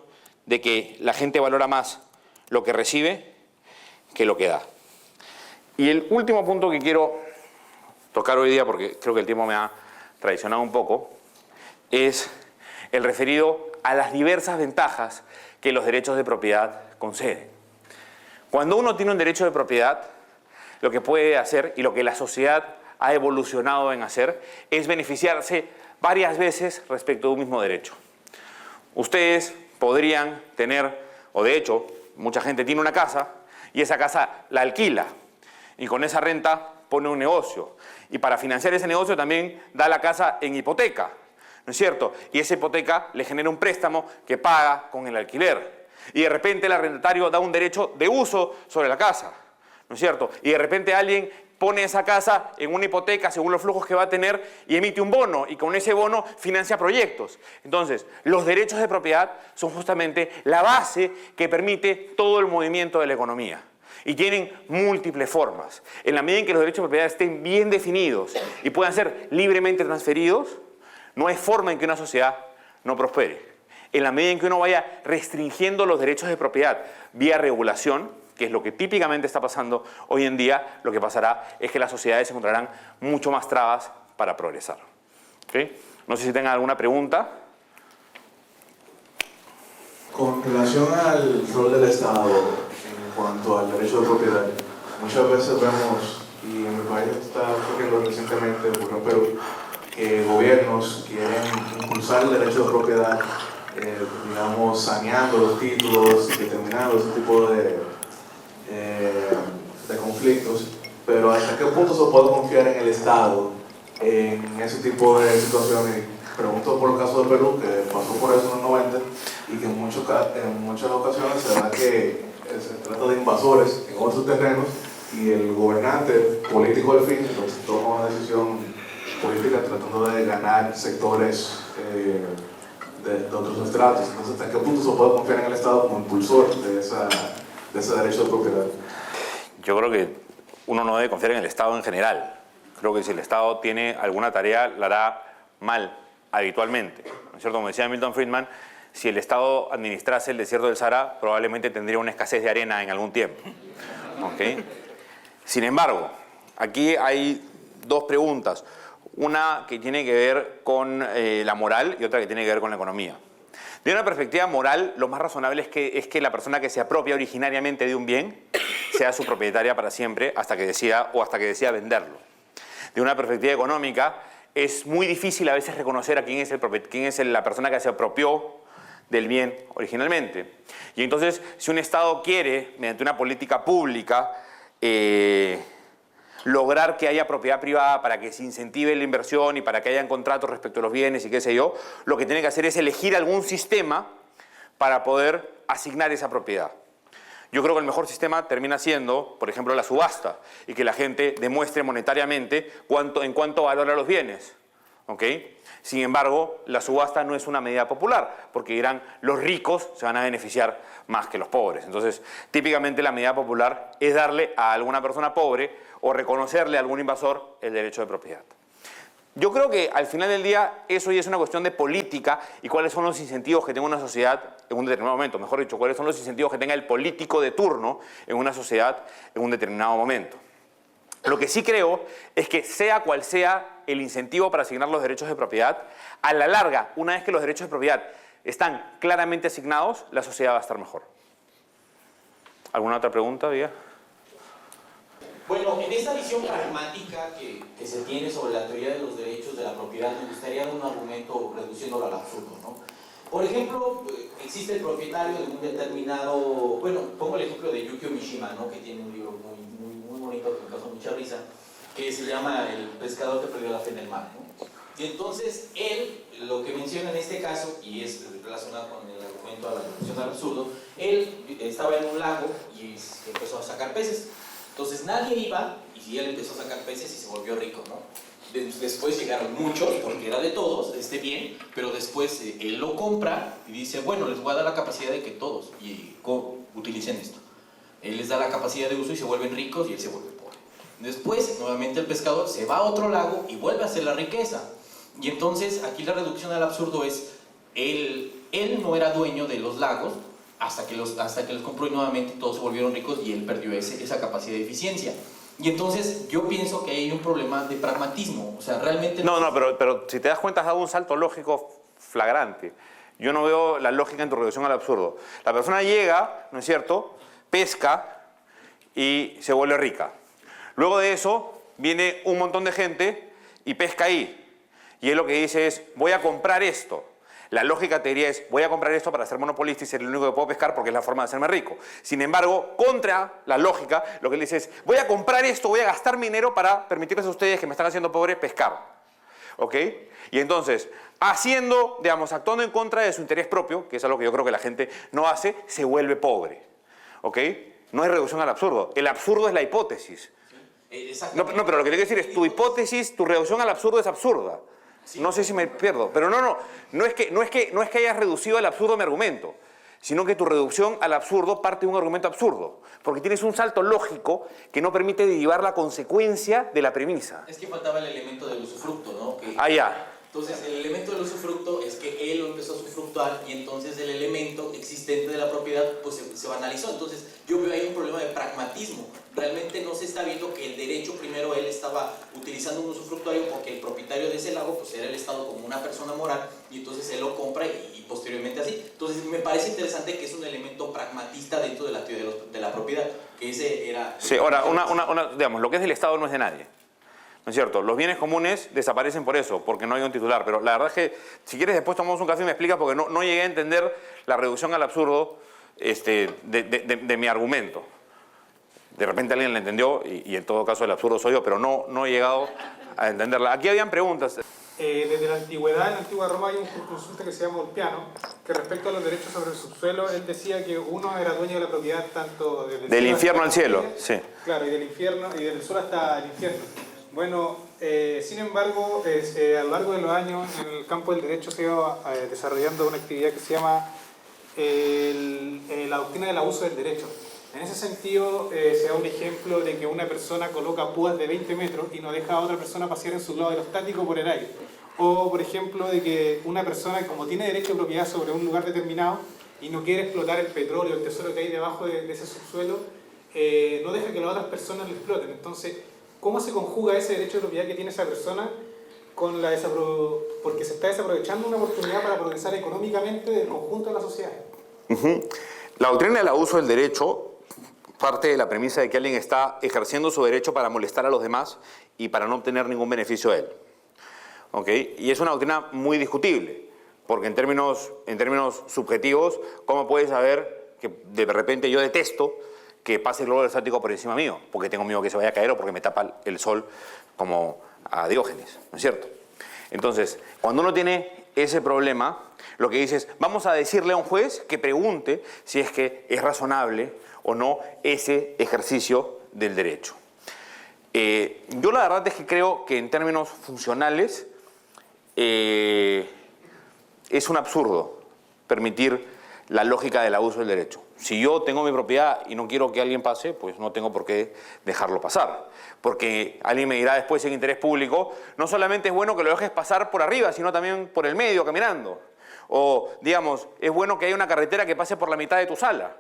de que la gente valora más lo que recibe que lo que da. Y el último punto que quiero tocar hoy día, porque creo que el tiempo me ha traicionado un poco, es el referido a las diversas ventajas que los derechos de propiedad conceden. Cuando uno tiene un derecho de propiedad, lo que puede hacer y lo que la sociedad ha evolucionado en hacer es beneficiarse varias veces respecto de un mismo derecho. Ustedes podrían tener, o de hecho, mucha gente tiene una casa y esa casa la alquila y con esa renta pone un negocio. Y para financiar ese negocio también da la casa en hipoteca, ¿no es cierto? Y esa hipoteca le genera un préstamo que paga con el alquiler. Y de repente el arrendatario da un derecho de uso sobre la casa, ¿no es cierto? Y de repente alguien pone esa casa en una hipoteca según los flujos que va a tener y emite un bono y con ese bono financia proyectos. Entonces, los derechos de propiedad son justamente la base que permite todo el movimiento de la economía. Y tienen múltiples formas. En la medida en que los derechos de propiedad estén bien definidos y puedan ser libremente transferidos, no hay forma en que una sociedad no prospere. En la medida en que uno vaya restringiendo los derechos de propiedad vía regulación, que es lo que típicamente está pasando hoy en día, lo que pasará es que las sociedades encontrarán mucho más trabas para progresar. ¿Okay? No sé si tengan alguna pregunta. Con relación al rol del Estado en cuanto al derecho de propiedad, muchas veces vemos, y en mi país está ocurriendo recientemente, ocurrió en Perú, que gobiernos quieren impulsar el derecho de propiedad, digamos, saneando los títulos y determinando ese tipo de conflictos, pero ¿hasta qué punto se puede confiar en el Estado en ese tipo de situaciones? Pregunto por el caso de Perú, que pasó por eso en los 90 y que en muchas ocasiones se da que se trata de invasores en otros terrenos y el gobernante político al fin entonces toma una decisión política tratando de ganar sectores de otros estratos. Entonces, ¿hasta qué punto se puede confiar en el Estado como impulsor de ese derecho de propiedad? Yo creo que uno no debe confiar en el Estado en general. Creo que si el Estado tiene alguna tarea, la hará mal, habitualmente. ¿No es cierto? Como decía Milton Friedman, si el Estado administrase el desierto del Sahara, probablemente tendría una escasez de arena en algún tiempo. ¿Okay? Sin embargo, aquí hay dos preguntas. Una que tiene que ver con la moral y otra que tiene que ver con la economía. De una perspectiva moral, lo más razonable es que la persona que se apropia originariamente de un bien sea su propietaria para siempre hasta que decida venderlo. De una perspectiva económica, es muy difícil a veces reconocer a quién es la persona que se apropió del bien originalmente. Y entonces, si un Estado quiere, mediante una política pública, lograr que haya propiedad privada para que se incentive la inversión y para que hayan contratos respecto a los bienes y qué sé yo, lo que tiene que hacer es elegir algún sistema para poder asignar esa propiedad. Yo creo que el mejor sistema termina siendo, por ejemplo, la subasta y que la gente demuestre monetariamente en cuánto valora los bienes. ¿Okay? Sin embargo, la subasta no es una medida popular, porque dirán los ricos se van a beneficiar más que los pobres. Entonces, típicamente la medida popular es darle a alguna persona pobre o reconocerle a algún invasor el derecho de propiedad. Yo creo que al final del día eso ya es una cuestión de política y cuáles son los incentivos que tenga una sociedad en un determinado momento. Mejor dicho, cuáles son los incentivos que tenga el político de turno en una sociedad en un determinado momento. Lo que sí creo es que sea cual sea el incentivo para asignar los derechos de propiedad, a la larga, una vez que los derechos de propiedad están claramente asignados, la sociedad va a estar mejor. ¿Alguna otra pregunta, Vía? Bueno, en esta visión pragmática que se tiene sobre la teoría de los derechos de la propiedad, me gustaría dar un argumento reduciéndolo al absurdo, ¿no? Por ejemplo, existe el propietario de un determinado, bueno, pongo el ejemplo de Yukio Mishima, ¿no? Que tiene un libro muy bonito que me causó mucha risa, que se llama El pescador que perdió la fe en el mar, ¿no? Y entonces él, lo que menciona en este caso, y es relacionado con el argumento a la reducción al absurdo, él estaba en un lago y empezó a sacar peces. Entonces nadie iba y él empezó a sacar peces y se volvió rico, ¿no? Después llegaron muchos, porque era de todos, bien, pero después él lo compra y dice, bueno, les voy a dar la capacidad de que todos utilicen esto. Él les da la capacidad de uso y se vuelven ricos y él se vuelve pobre. Después, nuevamente el pescador se va a otro lago y vuelve a hacer la riqueza. Y entonces aquí la reducción al absurdo es, él no era dueño de los lagos, hasta que los compró y nuevamente todos se volvieron ricos y él perdió esa capacidad de eficiencia. Y entonces yo pienso que hay un problema de pragmatismo, o sea, realmente... No, pero si te das cuenta has dado un salto lógico flagrante. Yo no veo la lógica en tu reducción al absurdo. La persona llega, ¿no es cierto?, pesca y se vuelve rica. Luego de eso viene un montón de gente y pesca ahí. Y él lo que dice es, voy a comprar esto. La lógica te diría es, voy a comprar esto para ser monopolista y ser el único que puedo pescar porque es la forma de hacerme rico. Sin embargo, contra la lógica, lo que él dice es, voy a comprar esto, voy a gastar mi dinero para permitirles a ustedes que me están haciendo pobre pescar. ¿Ok? Y entonces, actuando en contra de su interés propio, que es algo que yo creo que la gente no hace, se vuelve pobre. ¿Ok? No hay reducción al absurdo. El absurdo es la hipótesis. No, pero lo que te quiero decir es, tu hipótesis, tu reducción al absurdo es absurda. Sí. No sé si me pierdo, pero no es que hayas reducido al absurdo mi argumento, sino que tu reducción al absurdo parte de un argumento absurdo, porque tienes un salto lógico que no permite derivar la consecuencia de la premisa. Es que faltaba el elemento del usufructo, ¿no? Ya. Entonces, el elemento del usufructo es que él lo empezó a usufructuar y entonces el elemento existente de la propiedad pues se banalizó. Entonces, yo veo ahí un problema de pragmatismo. Realmente no se está viendo que el derecho, primero él estaba utilizando un usufructuario porque el propietario de ese lago pues era el Estado como una persona moral y entonces él lo compra y posteriormente así. Entonces, me parece interesante que es un elemento pragmatista dentro de la teoría de la propiedad, que ese era... Sí, ahora, digamos, lo que es del Estado no es de nadie. ¿No es cierto? Los bienes comunes desaparecen por eso, porque no hay un titular. Pero la verdad es que, si quieres, después tomamos un café y me explicas, porque no llegué a entender la reducción al absurdo de mi argumento. De repente alguien la entendió, y en todo caso el absurdo soy yo, pero no he llegado a entenderla. Aquí habían preguntas. Desde la antigüedad, en la antigua Roma, hay un jurisconsulto que se llama Ulpiano, que respecto a los derechos sobre el subsuelo, él decía que uno era dueño de la propiedad tanto desde del infierno al cielo, sí. Claro, y del infierno, y del sur hasta el infierno. Bueno, sin embargo, a lo largo de los años, en el campo del derecho se iba desarrollando una actividad que se llama la doctrina del abuso del derecho. En ese sentido, se da un ejemplo de que una persona coloca púas de 20 metros y no deja a otra persona pasear en su globo aerostático por el aire. O, por ejemplo, de que una persona, como tiene derecho de propiedad sobre un lugar determinado y no quiere explotar el petróleo, el tesoro que hay debajo de ese subsuelo, no deja que las otras personas lo exploten. Entonces, ¿cómo se conjuga ese derecho de propiedad que tiene esa persona con porque se está desaprovechando una oportunidad para progresar económicamente del conjunto de la sociedad? La doctrina del abuso del derecho parte de la premisa de que alguien está ejerciendo su derecho para molestar a los demás y para no obtener ningún beneficio de él. ¿Ok? Y es una doctrina muy discutible, porque en términos subjetivos, ¿cómo puedes saber que de repente yo detesto que pase el globo aerostático por encima mío, porque tengo miedo que se vaya a caer o porque me tapa el sol como a Diógenes, ¿no es cierto? Entonces, cuando uno tiene ese problema, lo que dice es, vamos a decirle a un juez que pregunte si es que es razonable o no ese ejercicio del derecho. Yo la verdad es que creo que en términos funcionales es un absurdo permitir la lógica del abuso del derecho. Si yo tengo mi propiedad y no quiero que alguien pase, pues no tengo por qué dejarlo pasar. Porque alguien me dirá después en interés público, no solamente es bueno que lo dejes pasar por arriba, sino también por el medio, caminando. O, digamos, es bueno que haya una carretera que pase por la mitad de tu sala.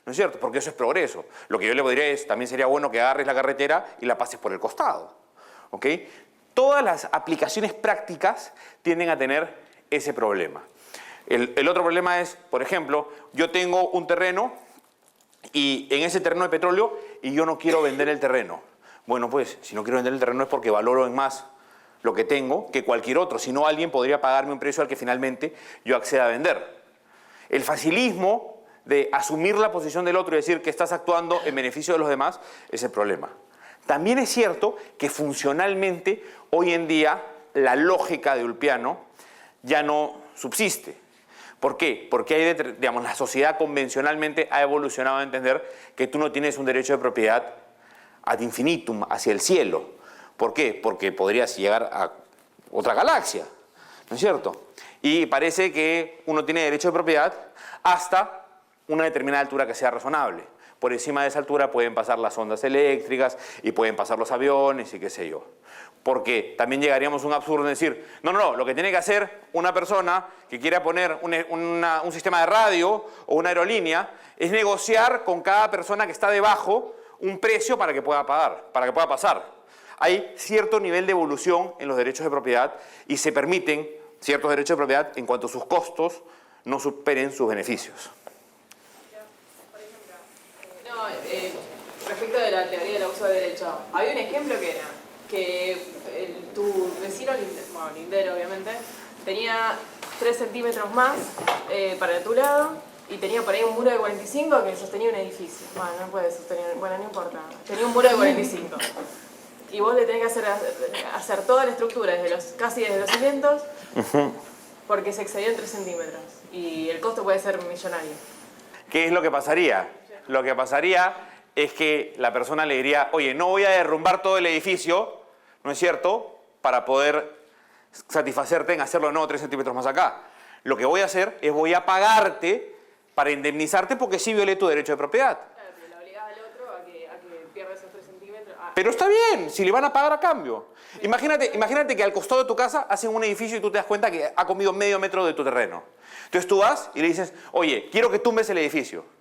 ¿no es cierto? Porque eso es progreso. Lo que yo le diría es, también sería bueno que agarres la carretera y la pases por el costado, ¿ok? Todas las aplicaciones prácticas tienden a tener ese problema. El otro problema es, por ejemplo, yo tengo un terreno y en ese terreno de petróleo y yo no quiero vender el terreno. Bueno, pues, si no quiero vender el terreno es porque valoro en más lo que tengo que cualquier otro. Si no, alguien podría pagarme un precio al que finalmente yo acceda a vender. El facilismo de asumir la posición del otro y decir que estás actuando en beneficio de los demás es el problema. También es cierto que funcionalmente hoy en día la lógica de Ulpiano ya no subsiste. ¿Por qué? Porque digamos, la sociedad convencionalmente ha evolucionado a entender que tú no tienes un derecho de propiedad ad infinitum, hacia el cielo. ¿Por qué? Porque podrías llegar a otra galaxia, ¿no es cierto? Y parece que uno tiene derecho de propiedad hasta una determinada altura que sea razonable. Por encima de esa altura pueden pasar las ondas eléctricas y pueden pasar los aviones y qué sé yo. Porque también llegaríamos a un absurdo de decir, no, lo que tiene que hacer una persona que quiera poner un sistema de radio o una aerolínea es negociar con cada persona que está debajo un precio para que pueda pagar, para que pueda pasar. Hay cierto nivel de evolución en los derechos de propiedad y se permiten ciertos derechos de propiedad en cuanto sus costos no superen sus beneficios. Respecto de la teoría del abuso de derecho, había un ejemplo que era que tu vecino, lindero obviamente, tenía 3 centímetros más para tu lado y tenía por ahí un muro de 45 que sostenía un edificio. Bueno, no puede sostener, bueno, no importa. Tenía un muro de 45. Y vos le tenés que hacer toda la estructura, casi desde los cimientos, porque se excedió en 3 centímetros. Y el costo puede ser millonario. ¿Qué es lo que pasaría? Lo que pasaría es que la persona le diría, oye, no voy a derrumbar todo el edificio, ¿no es cierto?, para poder satisfacerte en hacerlo de nuevo 3 centímetros más acá. Lo que voy a hacer es voy a pagarte para indemnizarte porque sí violé tu derecho de propiedad. Claro, pero le obligás al otro a que pierda esos 3 centímetros. Pero está bien, si le van a pagar a cambio. Imagínate que al costado de tu casa hacen un edificio y tú te das cuenta que ha comido medio metro de tu terreno. Entonces tú vas y le dices, oye, quiero que tumbes el edificio.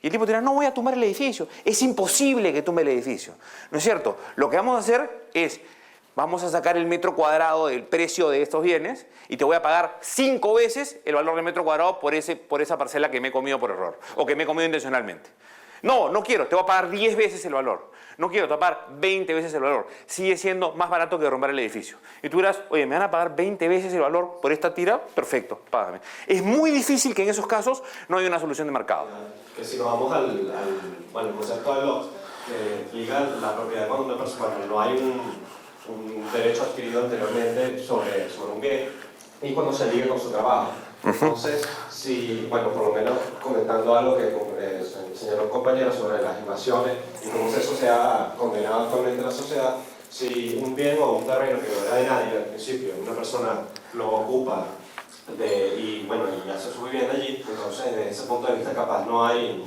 Y el tipo te dirá, no voy a tumbar el edificio. Es imposible que tumbe el edificio. ¿No es cierto? Lo que vamos a hacer es, vamos a sacar el metro cuadrado del precio de estos bienes y te voy a pagar 5 veces el valor del metro cuadrado por esa parcela que me he comido por error o que me he comido intencionalmente. No, no quiero, te voy a pagar 10 veces el valor. No quiero, te voy a pagar 20 veces el valor. Sigue siendo más barato que derrumbar el edificio. Y tú dirás, oye, ¿me van a pagar 20 veces el valor por esta tira? Perfecto, págame. Es muy difícil que en esos casos no haya una solución de mercado. Que si nos vamos al concepto de Locke, que liga la propiedad cuando una persona, cuando no hay un derecho adquirido anteriormente sobre un bien y cuando se liga con su trabajo. Entonces, si, bueno, por lo menos comentando algo que señaló un compañero sobre las invasiones y cómo eso se ha condenado actualmente en la sociedad, si un bien o un terreno que no era de nadie al principio, una persona lo ocupa y hace su vivienda allí, entonces desde ese punto de vista capaz no hay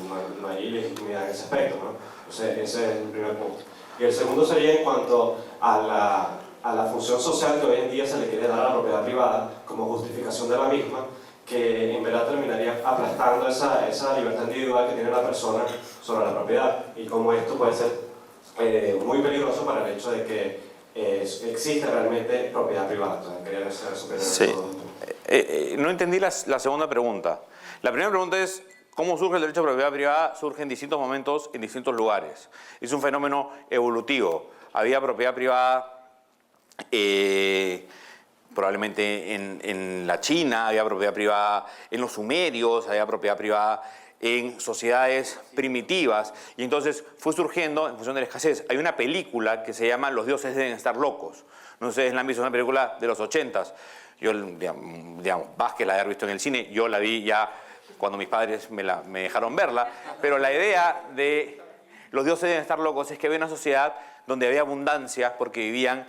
legitimidad en ese aspecto, ¿no? Entonces ese es el primer punto. Y el segundo sería en cuanto a la función social que hoy en día se le quiere dar a la propiedad privada como justificación de la misma, que en verdad terminaría aplastando esa libertad individual que tiene la persona sobre la propiedad y cómo esto puede ser muy peligroso para el hecho de que existe realmente propiedad privada. Entonces, quería hacer eso primero. Sí. No entendí la segunda pregunta. La primera pregunta es, ¿cómo surge el derecho a propiedad privada? Surge en distintos momentos, en distintos lugares. Es un fenómeno evolutivo. Había propiedad privada probablemente en la China, había propiedad privada en los sumerios, había propiedad privada en sociedades primitivas, y entonces fue surgiendo en función de la escasez. Hay una película que se llama Los dioses deben estar locos. No sé si la han visto, es una película de los 80s. Yo, digamos, Vázquez la había visto en el cine, yo la vi ya cuando mis padres me dejaron verla, pero la idea de Los dioses deben estar locos es que había una sociedad donde había abundancia porque vivían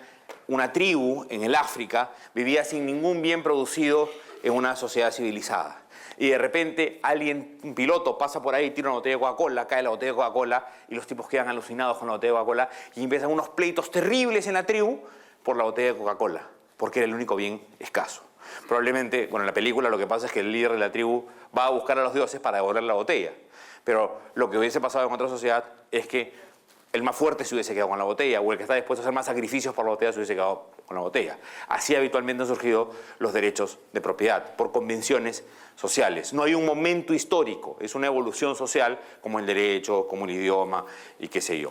una tribu en el África, vivía sin ningún bien producido en una sociedad civilizada. Y de repente un piloto pasa por ahí, tira una botella de Coca-Cola, cae la botella de Coca-Cola y los tipos quedan alucinados con la botella de Coca-Cola y empiezan unos pleitos terribles en la tribu por la botella de Coca-Cola, porque era el único bien escaso. Probablemente, bueno, en la película lo que pasa es que el líder de la tribu va a buscar a los dioses para devolver la botella. Pero lo que hubiese pasado en otra sociedad es que el más fuerte se hubiese quedado con la botella, o el que está dispuesto a hacer más sacrificios por la botella se hubiese quedado con la botella. Así habitualmente han surgido los derechos de propiedad, por convenciones sociales. No hay un momento histórico, es una evolución social como el derecho, como el idioma y qué sé yo.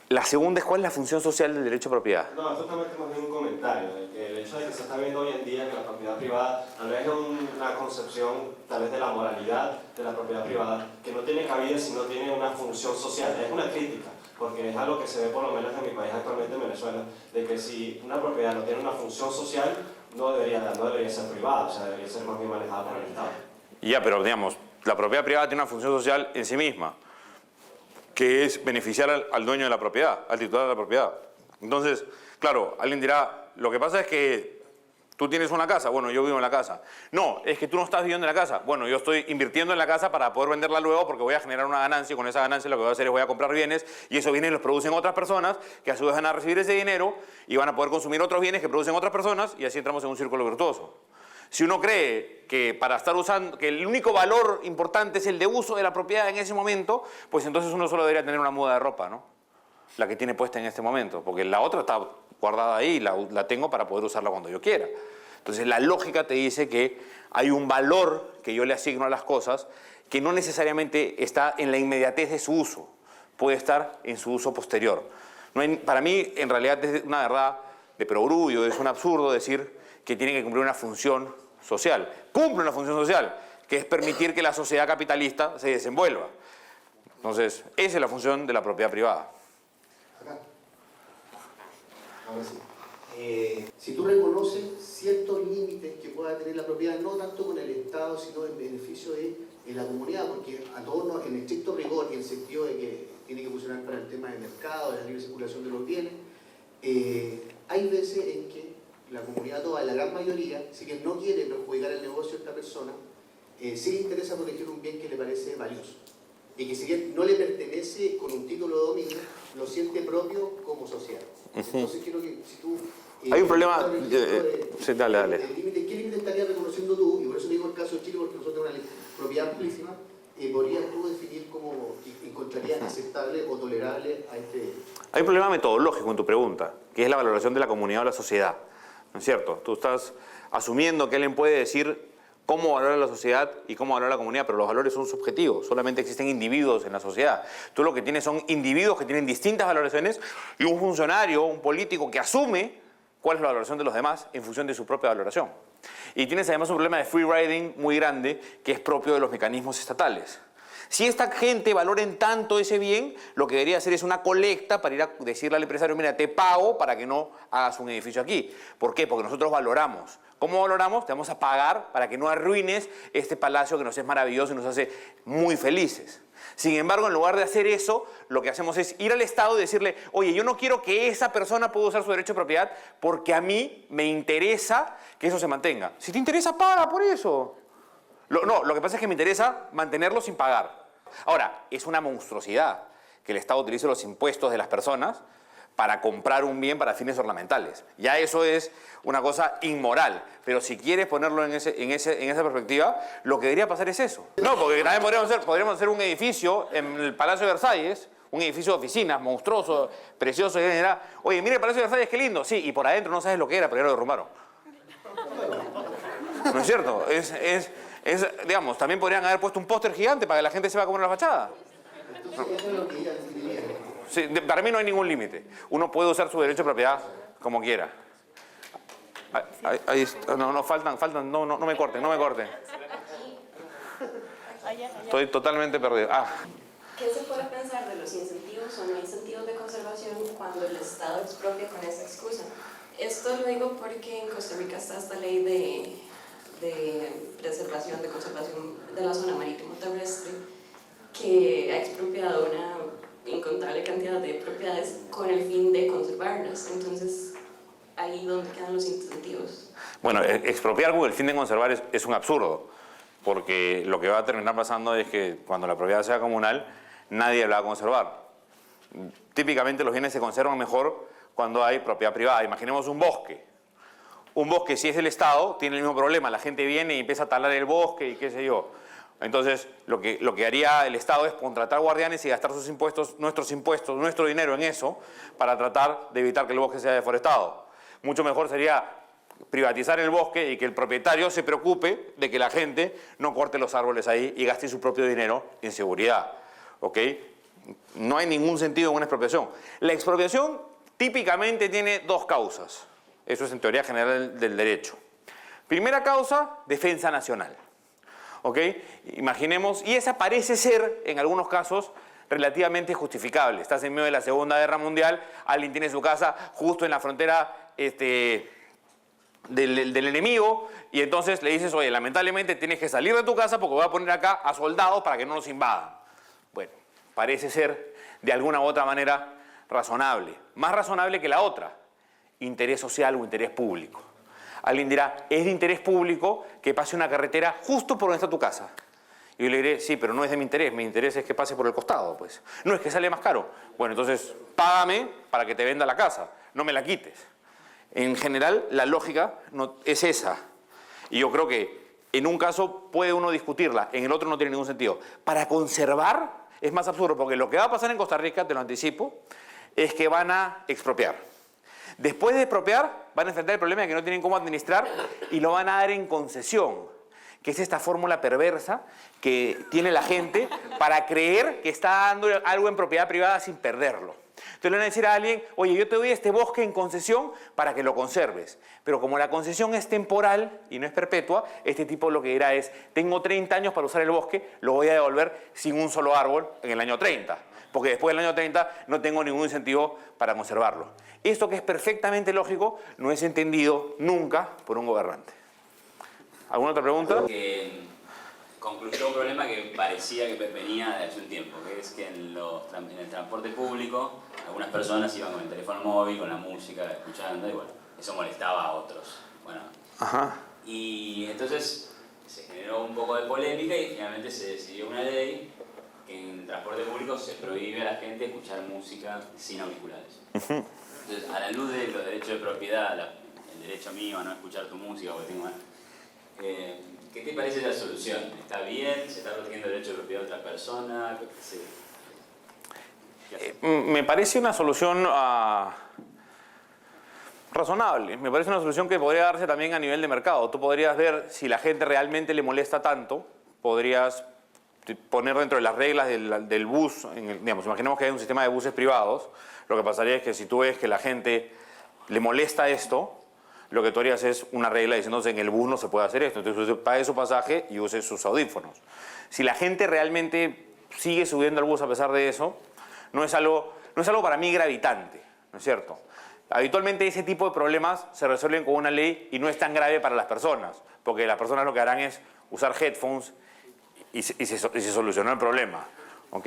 La segunda es, ¿cuál es la función social del derecho de propiedad? No, justamente más bien un comentario, de que el hecho de que se está viendo hoy en día que la propiedad privada tal vez es una concepción tal vez de la moralidad de la propiedad privada que no tiene cabida si no tiene una función social, es una crítica, porque es algo que se ve por lo menos en mi país actualmente, en Venezuela, de que si una propiedad no tiene una función social, no debería ser privada, o sea, debería ser más bien manejada por el Estado. Ya, pero digamos, la propiedad privada tiene una función social en sí misma, que es beneficiar al dueño de la propiedad, al titular de la propiedad. Entonces, claro, alguien dirá, lo que pasa es que tú tienes una casa, bueno, yo vivo en la casa. No, es que tú no estás viviendo en la casa. Bueno, yo estoy invirtiendo en la casa para poder venderla luego porque voy a generar una ganancia y con esa ganancia lo que voy a hacer es voy a comprar bienes y esos bienes los producen otras personas que a su vez van a recibir ese dinero y van a poder consumir otros bienes que producen otras personas y así entramos en un círculo virtuoso. Si uno cree que para estar usando, que el único valor importante es el de uso de la propiedad en ese momento, pues entonces uno solo debería tener una muda de ropa, ¿no? La que tiene puesta en este momento, porque la otra está guardada ahí, la tengo para poder usarla cuando yo quiera. Entonces la lógica te dice que hay un valor que yo le asigno a las cosas que no necesariamente está en la inmediatez de su uso, puede estar en su uso posterior. No hay, para mí, en realidad, es una verdad de perogrullo, es un absurdo decir que tiene que cumplir una función social. Cumple una función social, que es permitir que la sociedad capitalista se desenvuelva. Entonces, esa es la función de la propiedad privada. Acá. Ahora sí. Si tú reconoces ciertos límites que pueda tener la propiedad, no tanto con el Estado, sino en beneficio de la comunidad, porque a todos nos, en estricto rigor, en el sentido de que tiene que funcionar para el tema del mercado, de la libre circulación de los bienes, hay veces en que la comunidad toda, la gran mayoría, si bien no quiere perjudicar el negocio de esta persona, sí le interesa proteger un bien que le parece valioso. Y que si bien no le pertenece con un título de dominio, lo siente propio como sociedad. Entonces quiero que si tú... hay un problema... sí, dale. ¿Qué límite estarías reconociendo tú? Y por eso digo el caso de Chile, porque nosotros tenemos una propiedad amplísima. ¿Podrías tú definir cómo encontrarías aceptable o tolerable a este...? Hay un problema metodológico en tu pregunta, que es la valoración de la comunidad o la sociedad. ¿No es cierto? Tú estás asumiendo que alguien puede decir cómo valora la sociedad y cómo valora la comunidad, pero los valores son subjetivos, solamente existen individuos en la sociedad. Tú lo que tienes son individuos que tienen distintas valoraciones y un funcionario, un político que asume cuál es la valoración de los demás en función de su propia valoración. Y tienes además un problema de free riding muy grande que es propio de los mecanismos estatales. Si esta gente valoren tanto ese bien, lo que debería hacer es una colecta para ir a decirle al empresario, mira, te pago para que no hagas un edificio aquí. ¿Por qué? Porque nosotros valoramos. ¿Cómo valoramos? Te vamos a pagar para que no arruines este palacio que nos es maravilloso y nos hace muy felices. Sin embargo, en lugar de hacer eso, lo que hacemos es ir al Estado y decirle, oye, yo no quiero que esa persona pueda usar su derecho de propiedad porque a mí me interesa que eso se mantenga. Si te interesa, paga por eso. Lo que pasa es que me interesa mantenerlo sin pagar. Ahora, es una monstruosidad que el Estado utilice los impuestos de las personas para comprar un bien para fines ornamentales. Ya eso es una cosa inmoral. Pero si quieres ponerlo en esa perspectiva, lo que debería pasar es eso. No, porque también podríamos hacer un edificio en el Palacio de Versalles, un edificio de oficinas monstruoso, precioso, y dirá, oye, mira el Palacio de Versalles, qué lindo. Sí, y por adentro no sabes lo que era, pero ya lo derrumbaron. ¿No es cierto? Digamos, también podrían haber puesto un póster gigante para que la gente sepa cómo era la fachada. Sí, para mí no hay ningún límite. Uno puede usar su derecho de propiedad como quiera. Ahí está. No, faltan, no me corten. Estoy totalmente perdido. ¿Qué se puede pensar de los incentivos o no incentivos de conservación cuando el Estado expropia con esa excusa? Esto lo digo porque en Costa Rica está esta ley de preservación, de conservación de la zona marítimo terrestre, que ha expropiado una incontable cantidad de propiedades con el fin de conservarlas. Entonces, ahí donde quedan los incentivos. Bueno, expropiar con el fin de conservar es un absurdo, porque lo que va a terminar pasando es que cuando la propiedad sea comunal, nadie la va a conservar. Típicamente los bienes se conservan mejor cuando hay propiedad privada. Imaginemos un bosque. Un bosque, si es del Estado, tiene el mismo problema. La gente viene y empieza a talar el bosque y qué sé yo. Entonces, lo que haría el Estado es contratar guardianes y gastar sus impuestos, nuestro dinero en eso, para tratar de evitar que el bosque sea deforestado. Mucho mejor sería privatizar el bosque y que el propietario se preocupe de que la gente no corte los árboles ahí y gaste su propio dinero en seguridad. ¿Ok? No hay ningún sentido en una expropiación. La expropiación típicamente tiene dos causas. Eso es en teoría general del derecho. Primera causa, defensa nacional. ¿Ok? Imaginemos, y esa parece ser, en algunos casos, relativamente justificable. Estás en medio de la Segunda Guerra Mundial, alguien tiene su casa justo en la frontera del enemigo, y entonces le dices, oye, lamentablemente tienes que salir de tu casa porque voy a poner acá a soldados para que no nos invadan. Bueno, parece ser de alguna u otra manera razonable. Más razonable que la otra, interés social o interés público. Alguien dirá, es de interés público que pase una carretera justo por donde está tu casa. Y yo le diré, sí, pero no es de mi interés es que pase por el costado, pues. No, es que sale más caro. Bueno, entonces, págame para que te venda la casa, no me la quites. En general, la lógica no, es esa. Y yo creo que en un caso puede uno discutirla, en el otro no tiene ningún sentido. Para conservar es más absurdo, porque lo que va a pasar en Costa Rica, te lo anticipo, es que van a expropiar. Después de expropiar, van a enfrentar el problema de que no tienen cómo administrar y lo van a dar en concesión, que es esta fórmula perversa que tiene la gente para creer que está dando algo en propiedad privada sin perderlo. Entonces le van a decir a alguien, oye, yo te doy este bosque en concesión para que lo conserves. Pero como la concesión es temporal y no es perpetua, este tipo lo que dirá es, tengo 30 años para usar el bosque, lo voy a devolver sin un solo árbol en el año 30. Porque después del año 30 no tengo ningún incentivo para conservarlo. Esto, que es perfectamente lógico, no es entendido nunca por un gobernante. ¿Alguna otra pregunta? Que concluyó un problema que parecía que venía de hace un tiempo, que es que en el transporte público algunas personas iban con el teléfono móvil, con la música, escuchando, y bueno, eso molestaba a otros. Bueno, Ajá. y entonces se generó un poco de polémica y finalmente se decidió una ley que en el transporte público se prohíbe a la gente escuchar música sin auriculares. Entonces, a la luz de los derechos de propiedad, el derecho mío a no escuchar tu música, porque tengo ¿qué te parece la solución? ¿Está bien? ¿Se está protegiendo el derecho de propiedad de otra persona? Me parece una solución razonable. Me parece una solución que podría darse también a nivel de mercado. Tú podrías ver si la gente realmente le molesta tanto, podrías poner dentro de las reglas del bus, digamos, imaginemos que hay un sistema de buses privados, lo que pasaría es que si tú ves que la gente le molesta esto, lo que tú harías es una regla diciendo que en el bus no se puede hacer esto, entonces usted pague su pasaje y use sus audífonos. Si la gente realmente sigue subiendo al bus a pesar de eso, no es algo para mí gravitante, ¿no es cierto? Habitualmente ese tipo de problemas se resuelven con una ley y no es tan grave para las personas, porque las personas lo que harán es usar headphones y se solucionó el problema. ¿Ok?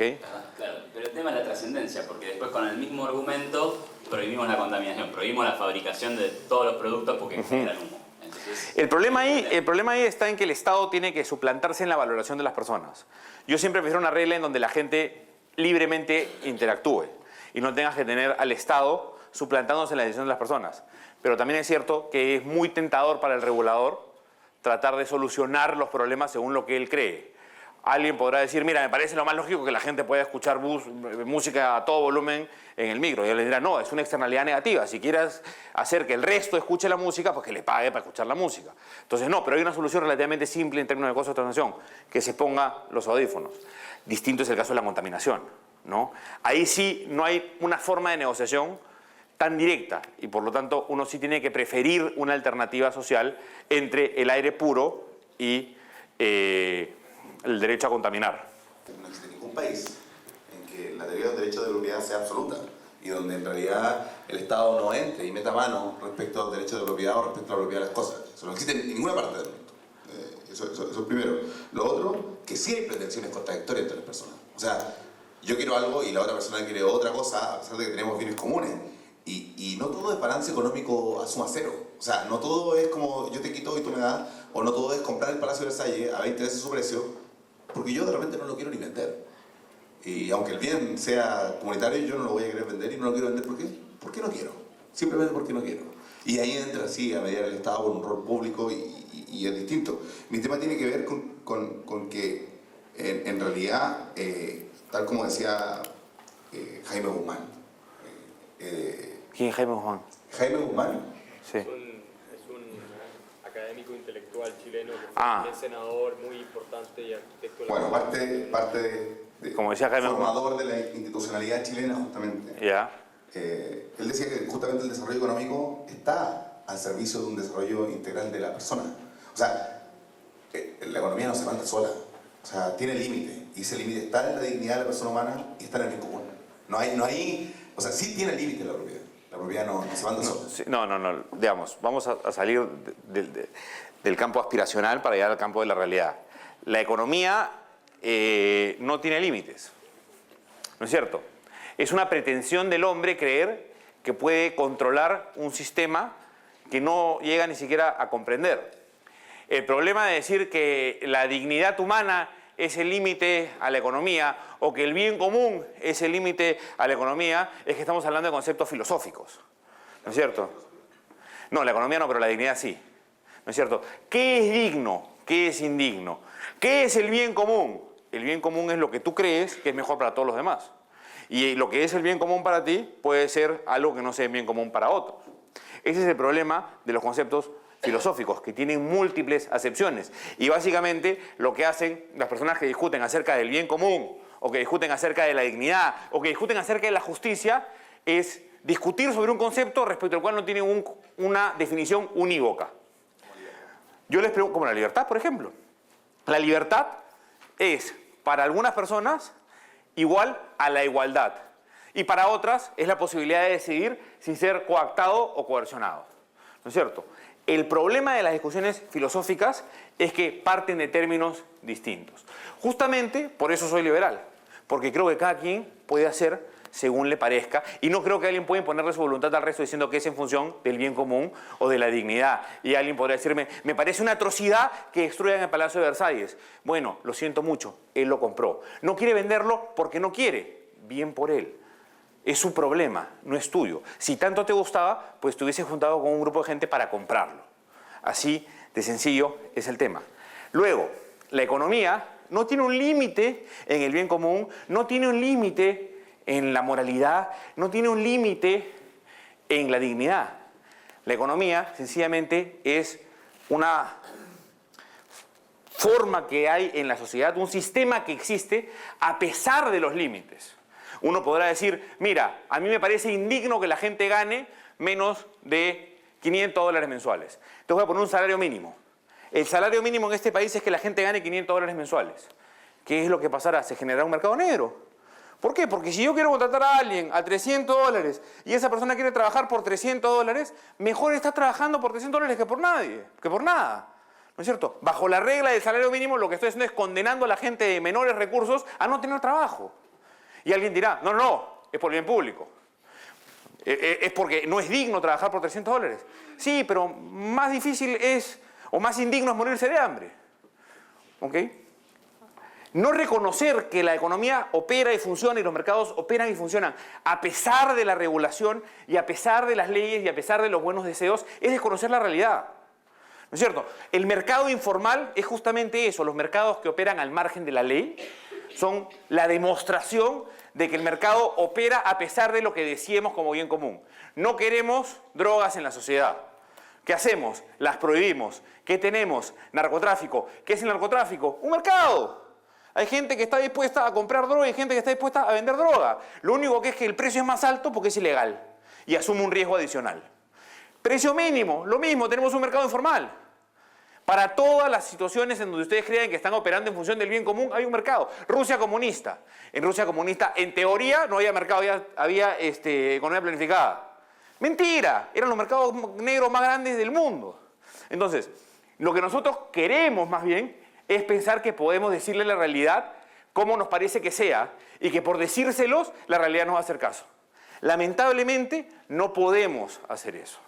Claro, pero el tema es la trascendencia, porque después con el mismo argumento prohibimos la contaminación, prohibimos la fabricación de todos los productos porque generan humo. Entonces, el problema ahí está en que el Estado tiene que suplantarse en la valoración de las personas. Yo siempre prefiero una regla en donde la gente libremente interactúe y no tengas que tener al Estado suplantándose en la decisión de las personas. Pero también es cierto que es muy tentador para el regulador tratar de solucionar los problemas según lo que él cree. Alguien podrá decir, mira, me parece lo más lógico que la gente pueda escuchar música a todo volumen en el micro. Y él le dirá, no, es una externalidad negativa. Si quieres hacer que el resto escuche la música, pues que le pague para escuchar la música. Entonces, no, pero hay una solución relativamente simple en términos de costos de transacción, que se ponga los audífonos. Distinto es el caso de la contaminación, ¿no? Ahí sí no hay una forma de negociación tan directa y por lo tanto uno sí tiene que preferir una alternativa social entre el aire puro y el derecho a contaminar. No existe ningún país en que la teoría del derecho de propiedad sea absoluta y donde en realidad el Estado no entre y meta mano respecto al derecho de propiedad o respecto a la propiedad de las cosas. Eso no existe en ninguna parte del mundo. Eso es primero. Lo otro, que sí hay pretensiones contradictorias entre las personas. O sea, yo quiero algo y la otra persona quiere otra cosa, a pesar de que tenemos bienes comunes. Y no todo es balance económico a suma cero. O sea, no todo es como yo te quito y tú me das, o no todo es comprar el Palacio de Versalles a 20 veces su precio, porque yo de repente no lo quiero ni vender. Y aunque el bien sea comunitario, yo no lo voy a querer vender y no lo quiero vender. ¿Por qué? Porque no quiero. Simplemente porque no quiero. Y ahí entra así a mediar el Estado con un rol público y es distinto. Mi tema tiene que ver con que en realidad, tal como decía Jaime Guzmán. ¿Quién es Jaime Guzmán? Jaime Guzmán. Sí. Es un académico intelectual chileno que fue también senador muy importante y arquitecto. Bueno, parte de como decía Jaime formador de la institucionalidad chilena, justamente. Ya. Él decía que justamente el desarrollo económico está al servicio de un desarrollo integral de la persona. O sea, la economía no se manda sola. O sea, tiene límite. Y ese límite está en la dignidad de la persona humana y está en el bien común. No hay, o sea, sí tiene límite la propiedad. La propiedad no se manda sola. No. Digamos, vamos a salir del campo aspiracional para llegar al campo de la realidad. La economía no tiene límites. ¿No es cierto? Es una pretensión del hombre creer que puede controlar un sistema que no llega ni siquiera a comprender. El problema de decir que la dignidad humana es el límite a la economía o que el bien común es el límite a la economía es que estamos hablando de conceptos filosóficos. ¿No es cierto? No, la economía no, pero la dignidad sí. ¿No es cierto? ¿Qué es digno? ¿Qué es indigno? ¿Qué es el bien común? El bien común es lo que tú crees que es mejor para todos los demás. Y lo que es el bien común para ti puede ser algo que no sea bien común para otros. Ese es el problema de los conceptos filosóficos, que tienen múltiples acepciones. Y básicamente lo que hacen las personas que discuten acerca del bien común, o que discuten acerca de la dignidad, o que discuten acerca de la justicia, es discutir sobre un concepto respecto al cual no tienen una definición unívoca. Yo les pregunto, como la libertad, por ejemplo. La libertad es, para algunas personas, igual a la igualdad. Y para otras es la posibilidad de decidir sin ser coactado o coercionado. ¿No es cierto? El problema de las discusiones filosóficas es que parten de términos distintos. Justamente por eso soy liberal. Porque creo que cada quien puede hacer según le parezca, y no creo que alguien pueda imponerle su voluntad al resto diciendo que es en función del bien común o de la dignidad. Y alguien podría decirme, me parece una atrocidad que destruyan el Palacio de Versalles. Bueno, lo siento mucho, él lo compró. No quiere venderlo porque no quiere. Bien por él. Es su problema, no es tuyo. Si tanto te gustaba, pues te hubieses juntado con un grupo de gente para comprarlo. Así de sencillo es el tema. Luego, la economía no tiene un límite en el bien común, no tiene un límite en la moralidad, no tiene un límite en la dignidad. La economía sencillamente es una forma que hay en la sociedad, un sistema que existe a pesar de los límites. Uno podrá decir, mira, a mí me parece indigno que la gente gane menos de $500 mensuales. Entonces voy a poner un salario mínimo. El salario mínimo en este país es que la gente gane $500 mensuales. ¿Qué es lo que pasará? Se generará un mercado negro. ¿Por qué? Porque si yo quiero contratar a alguien a $300 y esa persona quiere trabajar por $300, mejor está trabajando por $300 que por nadie, que por nada. ¿No es cierto? Bajo la regla del salario mínimo lo que estoy haciendo es condenando a la gente de menores recursos a no tener trabajo. Y alguien dirá, no, es por el bien público. Es porque no es digno trabajar por $300. Sí, pero más difícil es, o más indigno es morirse de hambre. ¿Ok? No reconocer que la economía opera y funciona y los mercados operan y funcionan a pesar de la regulación y a pesar de las leyes y a pesar de los buenos deseos es desconocer la realidad. ¿No es cierto? El mercado informal es justamente eso. Los mercados que operan al margen de la ley son la demostración de que el mercado opera a pesar de lo que decíamos como bien común. No queremos drogas en la sociedad. ¿Qué hacemos? Las prohibimos. ¿Qué tenemos? Narcotráfico. ¿Qué es el narcotráfico? Un mercado. Hay gente que está dispuesta a comprar droga y gente que está dispuesta a vender droga. Lo único que es que el precio es más alto porque es ilegal y asume un riesgo adicional. Precio mínimo, lo mismo, tenemos un mercado informal. Para todas las situaciones en donde ustedes crean que están operando en función del bien común, hay un mercado. Rusia comunista. En Rusia comunista, en teoría, no había mercado, había economía planificada. Mentira, eran los mercados negros más grandes del mundo. Entonces, lo que nosotros queremos más bien es pensar que podemos decirle la realidad como nos parece que sea y que por decírselos la realidad nos va a hacer caso. Lamentablemente no podemos hacer eso.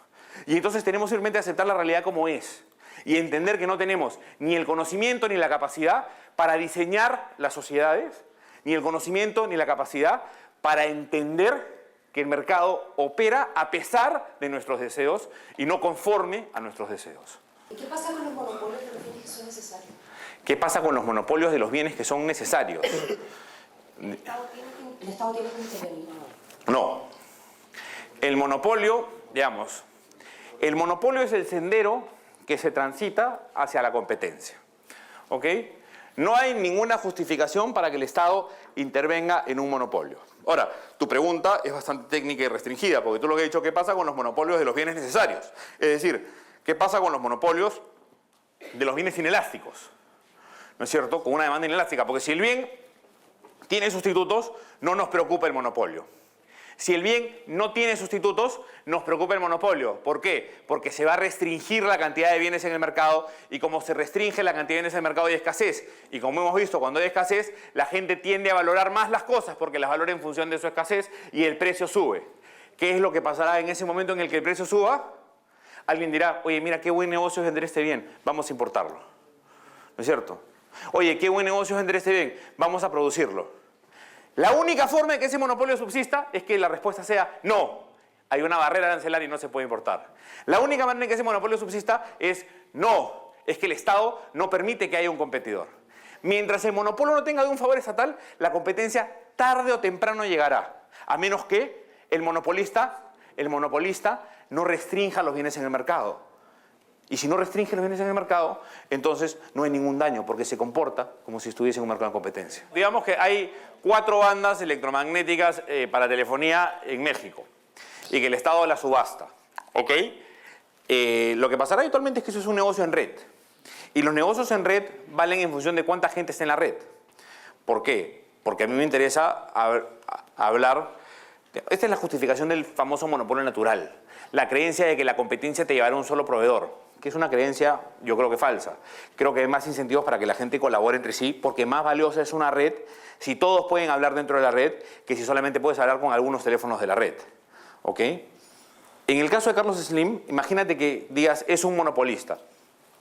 Y entonces tenemos simplemente que aceptar la realidad como es y entender que no tenemos ni el conocimiento ni la capacidad para diseñar las sociedades, ni el conocimiento ni la capacidad para entender que el mercado opera a pesar de nuestros deseos y no conforme a nuestros deseos. ¿Y qué pasa con los monopolios de los bienes que son necesarios? ¿Qué pasa con los monopolios de los bienes que son necesarios? El Estado tiene que intervenir. No. El monopolio, digamos, el monopolio es el sendero que se transita hacia la competencia. ¿Ok? No hay ninguna justificación para que el Estado intervenga en un monopolio. Ahora, tu pregunta es bastante técnica y restringida, porque tú lo que has dicho, ¿qué pasa con los monopolios de los bienes necesarios? Es decir, ¿qué pasa con los monopolios de los bienes inelásticos? ¿No es cierto? Con una demanda inelástica, porque si el bien tiene sustitutos, no nos preocupa el monopolio. Si el bien no tiene sustitutos, nos preocupa el monopolio. ¿Por qué? Porque se va a restringir la cantidad de bienes en el mercado y como se restringe la cantidad de bienes en el mercado hay escasez. Y como hemos visto, cuando hay escasez, la gente tiende a valorar más las cosas porque las valora en función de su escasez y el precio sube. ¿Qué es lo que pasará en ese momento en el que el precio suba? Alguien dirá, oye, mira, qué buen negocio es vender este bien, vamos a importarlo. ¿No es cierto? Oye, qué buen negocio es vender este bien, vamos a producirlo. La única forma de que ese monopolio subsista es que la respuesta sea no. Hay una barrera arancelaria y no se puede importar. La única manera en que ese monopolio subsista es no. Es que el Estado no permite que haya un competidor. Mientras el monopolio no tenga de un favor estatal, la competencia tarde o temprano llegará. A menos que el monopolista no restrinja los bienes en el mercado. Y si no restringe los bienes en el mercado, entonces no hay ningún daño, porque se comporta como si estuviese en un mercado de competencia. Digamos que hay 4 bandas electromagnéticas para telefonía en México y que el Estado las subasta. ¿Ok? Lo que pasará habitualmente es que eso es un negocio en red. Y los negocios en red valen en función de cuánta gente está en la red. ¿Por qué? Porque a mí me interesa hablar... Esta es la justificación del famoso monopolio natural. La creencia de que la competencia te llevará a un solo proveedor, que es una creencia, yo creo que falsa. Creo que hay más incentivos para que la gente colabore entre sí, porque más valiosa es una red si todos pueden hablar dentro de la red que si solamente puedes hablar con algunos teléfonos de la red. ¿Ok? En el caso de Carlos Slim, imagínate que digas, es un monopolista.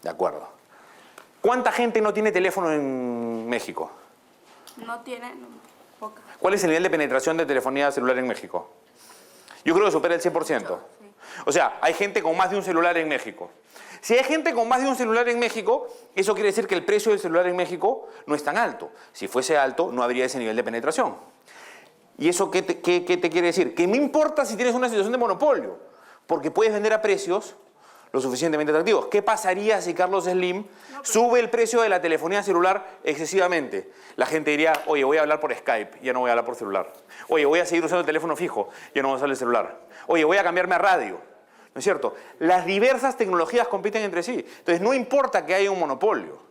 De acuerdo. ¿Cuánta gente no tiene teléfono en México? No tiene, poca. ¿Cuál es el nivel de penetración de telefonía celular en México? Yo creo que supera el 100%. O sea, hay gente con más de un celular en México. Si hay gente con más de un celular en México, eso quiere decir que el precio del celular en México no es tan alto. Si fuese alto, no habría ese nivel de penetración. ¿Y eso qué te quiere decir? Que no importa si tienes una situación de monopolio, porque puedes vender a precios lo suficientemente atractivos. ¿Qué pasaría si Carlos Slim sube el precio de la telefonía celular excesivamente? La gente diría, oye, voy a hablar por Skype, ya no voy a hablar por celular. Oye, voy a seguir usando el teléfono fijo, ya no voy a usar el celular. Oye, voy a cambiarme a radio. ¿No es cierto? Las diversas tecnologías compiten entre sí. Entonces, no importa que haya un monopolio.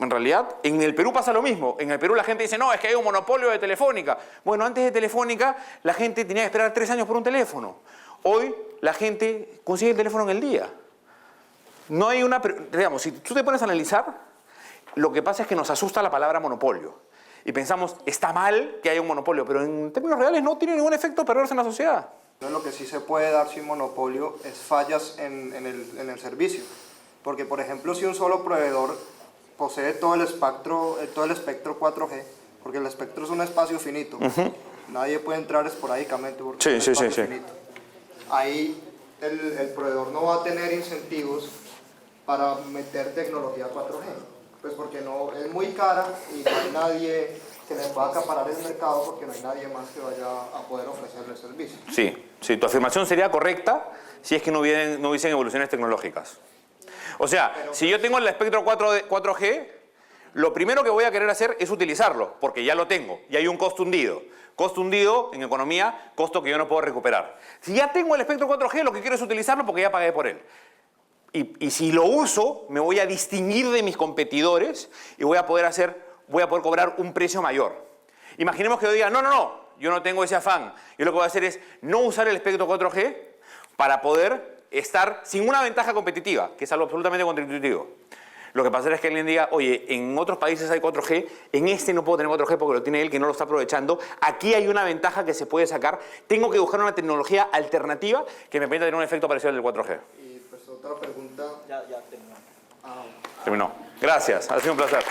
En realidad, en el Perú pasa lo mismo. En el Perú la gente dice, no, es que hay un monopolio de Telefónica. Bueno, antes de Telefónica, la gente tenía que esperar 3 años por un teléfono. Hoy, la gente consigue el teléfono en el día. No hay una... Digamos, si tú te pones a analizar, lo que pasa es que nos asusta la palabra monopolio. Y pensamos, está mal que haya un monopolio, pero en términos reales no tiene ningún efecto perverso en la sociedad. Lo que sí se puede dar sin monopolio es fallas en el servicio. Porque, por ejemplo, si un solo proveedor posee todo el espectro 4G, porque el espectro es un espacio finito, nadie puede entrar esporádicamente porque es un espacio finito. Ahí el proveedor no va a tener incentivos para meter tecnología 4G, pues porque no es muy cara y no hay nadie que le pueda acaparar el mercado porque no hay nadie más que vaya a poder ofrecerle el servicio. Sí, tu afirmación sería correcta si es que no hubiesen evoluciones tecnológicas. O sea, si yo tengo el espectro 4G, lo primero que voy a querer hacer es utilizarlo, porque ya lo tengo, y hay un costo hundido. Costo hundido, en economía, costo que yo no puedo recuperar. Si ya tengo el espectro 4G, lo que quiero es utilizarlo porque ya pagué por él. Y si lo uso, me voy a distinguir de mis competidores y voy a poder cobrar un precio mayor. Imaginemos que yo diga, no, yo no tengo ese afán. Yo lo que voy a hacer es no usar el espectro 4G para poder estar sin una ventaja competitiva, que es algo absolutamente contraintuitivo. Lo que pasa es que alguien diga, oye, en otros países hay 4G, en este no puedo tener 4G porque lo tiene él que no lo está aprovechando, aquí hay una ventaja que se puede sacar, tengo que buscar una tecnología alternativa que me permita tener un efecto parecido al del 4G. Y pues otra pregunta. Ya terminó. Terminó. Gracias, ha sido un placer.